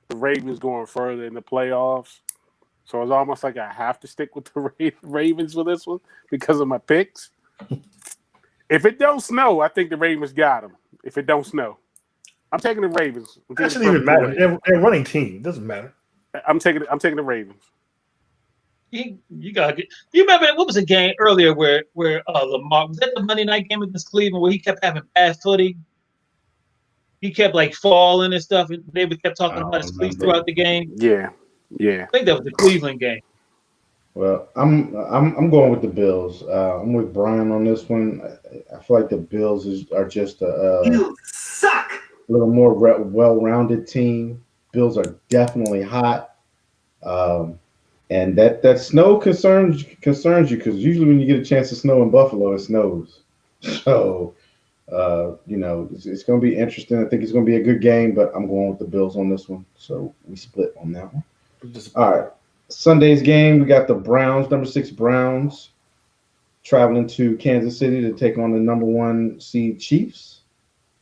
the Ravens going further in the playoffs. So it's almost like I have to stick with the Ravens for this one because of my picks. If it don't snow, I think the Ravens got them. If it don't snow, I'm taking the Ravens. It doesn't even matter. They're a running team. It doesn't matter. I'm taking the Ravens. You gotta get. You remember what was a game earlier where Lamar was that the Monday night game against Cleveland where he kept having bad footing. He kept like falling and stuff, and they kept talking about his feet throughout the game. Yeah. I think that was the Cleveland game. Well, I'm going with the Bills. I'm with Brian on this one. I feel like the Bills are just You suck. little more well-rounded team. Bills are definitely hot, and that snow concerns you because usually when you get a chance to snow in Buffalo, it snows. So, it's going to be interesting. I think it's going to be a good game, but I'm going with the Bills on this one. So we split on that one. All right. Sunday's game, we got the Browns, number 6 Browns, traveling to Kansas City to take on the number 1 seed Chiefs.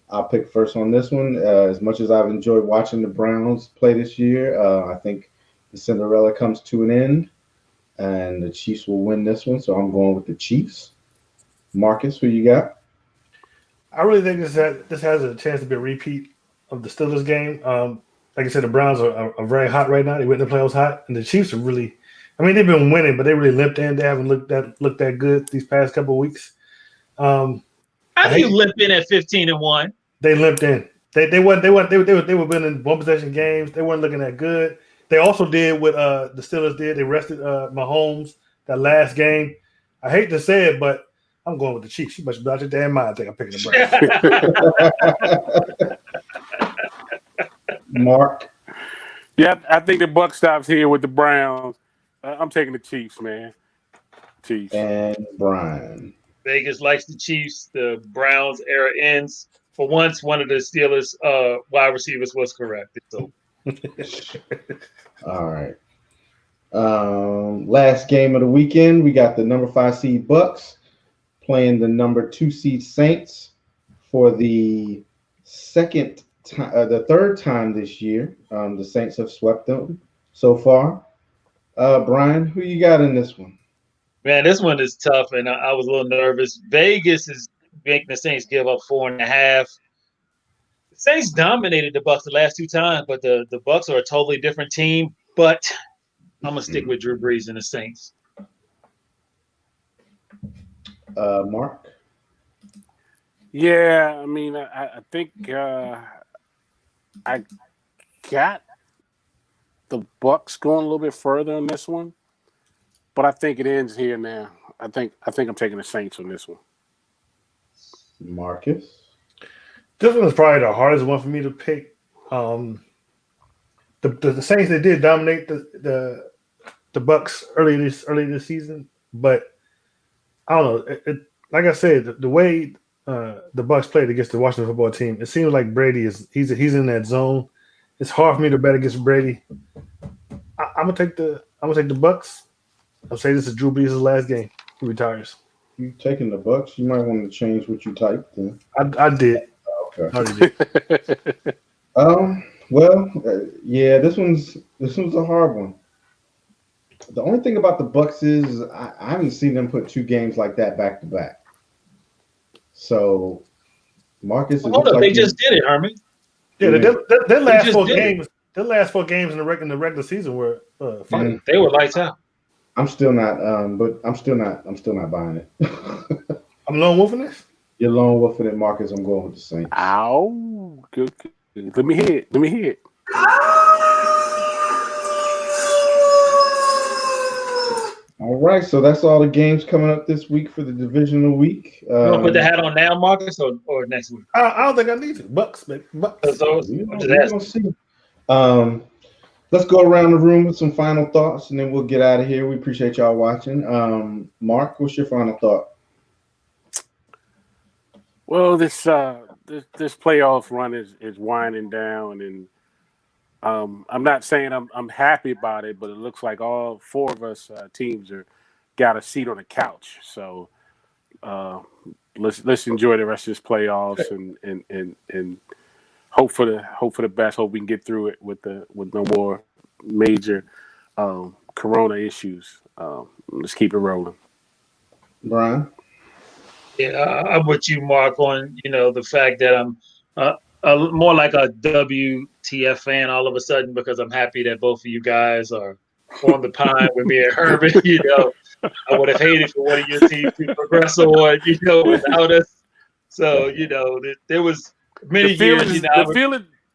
I'll pick first on this one. As much as I've enjoyed watching the Browns play this year, I think the Cinderella comes to an end, and the Chiefs will win this one. So I'm going with the Chiefs. Marcus, who you got? I really think this has a chance to be a repeat of the Steelers game. Like I said, the Browns are very hot right now. They went in the playoffs hot, and the Chiefs are really – I mean, they've been winning, but they really limped in. They haven't looked that good these past couple of weeks. How do you limp in at 15-1? They limped in. They were winning one possession games. They weren't looking that good. They also did what the Steelers did. They rested Mahomes that last game. I hate to say it, but I'm going with the Chiefs. You must be out your damn mind. I think I'm picking the Browns. Mark. Yeah, I think the buck stops here with the Browns. I'm taking the Chiefs, man. Chiefs. And Brian. Vegas likes the Chiefs. The Browns era ends. For once, one of the Steelers wide receivers was correct. So. All right. Last game of the weekend, we got the number 5 seed Bucks playing the number 2 seed Saints for the third time this year. The Saints have swept them so far. Brian, who you got in this one? Man, this one is tough, and I was a little nervous. Vegas is making the Saints give up 4.5. The Saints dominated the Bucks the last 2 times, but the Bucks are a totally different team. But I'm gonna stick with Drew Brees and the Saints. Mark. Yeah, I mean, I think I got the Bucks going a little bit further on this one, but I think it ends here now. I think I'm taking the Saints on this one. Marcus. This one is probably the hardest one for me to pick. The Saints, they did dominate the Bucks early this season, but I don't know. Like I said, the way the Bucks played against the Washington football team, it seems like Brady he's in that zone. It's hard for me to bet against Brady. I'm gonna take the Bucks. I'll say this is Drew Brees' last game. He retires. You taking the Bucks? You might want to change what you typed. Then. I did. Okay. I already did. Yeah, this one's a hard one. The only thing about the Bucks is I haven't seen them put 2 games like that back to back. So, Marcus, Hold up, they just did it, Herman. Yeah, their last 4 games. Their last 4 games in the regular season were fine. They were lights out. I'm still not buying it. I'm lone wolfing this. You're lone wolfing it, Marcus. I'm going with the Saints. Ow. Good. Let me hear it. All right, so that's all the games coming up this week for the divisional week. You want to put the hat on now, Marcus, or next week? I don't think I need to. Bucks, baby. Bucks. So, We're gonna see. Let's go around the room with some final thoughts, and then we'll get out of here. We appreciate y'all watching. Mark, what's your final thought? Well, this playoff run is winding down, and I'm not saying I'm happy about it, but it looks like all four of us teams got a seat on the couch. So let's enjoy the rest of this playoffs and hope for the best. Hope we can get through it with no more major corona issues. Let's keep it rolling. Brian? Yeah, I'm with you, Mark, on the fact that I'm more like a WTF fan all of a sudden because I'm happy that both of you guys are on the pine with me and Herman. I would have hated for one of your teams to progress on, without us. So there was many years.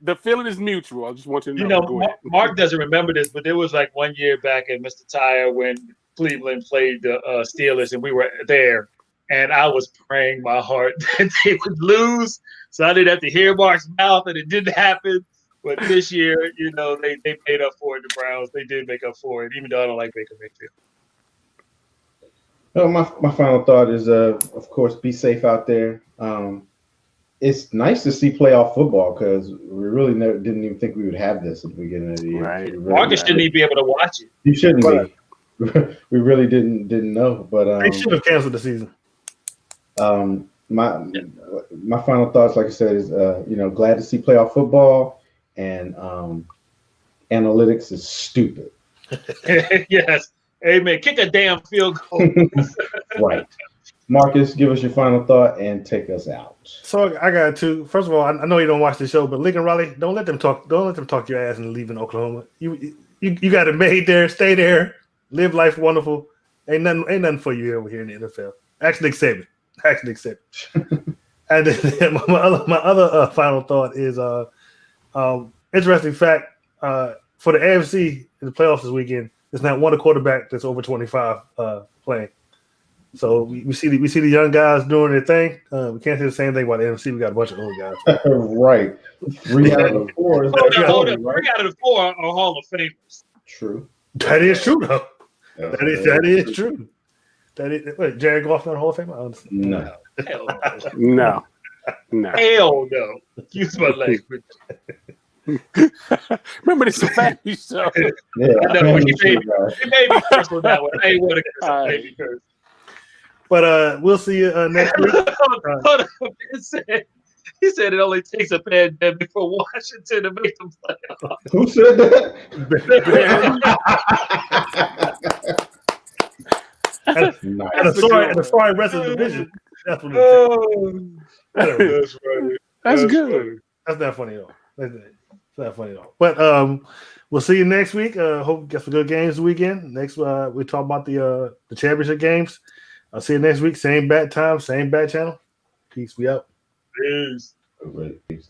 The feeling is mutual. I just want you to know. Mark doesn't remember this, but there was like 1 year back at Mr. Tire when Cleveland played the Steelers, and we were there. And I was praying my heart that they would lose, so I didn't have to hear Mark's mouth, and it didn't happen. But this year, they made up for it. The Browns, they did make up for it, even though I don't like Baker Mayfield. No, my final thought is, of course, be safe out there. It's nice to see playoff football because we really didn't even think we would have this at the beginning of the year. Right. So Marcus shouldn't even be able to watch it. You shouldn't be. We really didn't know, but They should have canceled the season. My final thoughts, like I said, is glad to see playoff football, and analytics is stupid. Yes, amen. Kick a damn field goal. Right, Marcus, give us your final thought and take us out. So I got two. First of all, I know you don't watch the show, but Lincoln Riley, don't let them talk your ass and leave in Oklahoma. You got it made there. Stay there. Live life wonderful. Ain't nothing for you over here in the NFL. Actually, accept it. And then my other final thought is interesting fact for the AFC in the playoffs this weekend. There's not one quarterback that's over 25 playing. So we see the young guys doing their thing. We can't say the same thing about the NFC. We got a bunch of old guys. Right. 3 out of the 4 is hold up. 3 out of the 4 are Hall of Famers. True. That is true, though. Yeah, that is true. That is. Wait, Jared Goff not a Hall of Famer? No. Hell No. Hell no. Use my language. Remember this family show? Yeah, I know. He made me curse on that one. I ain't want to curse. I made me curse. But we'll see you next week. Hold up. He said it only takes a pandemic for Washington to make them playoffs. Who said that? And the sorry rest of the division. That's what it is. That's good. That's not funny at all. That's not funny at all. But we'll see you next week. Hope you get some good games this weekend. Next, we talk about the championship games. I'll see you next week. Same bat time, same bat channel. Peace. We out. Peace. Peace.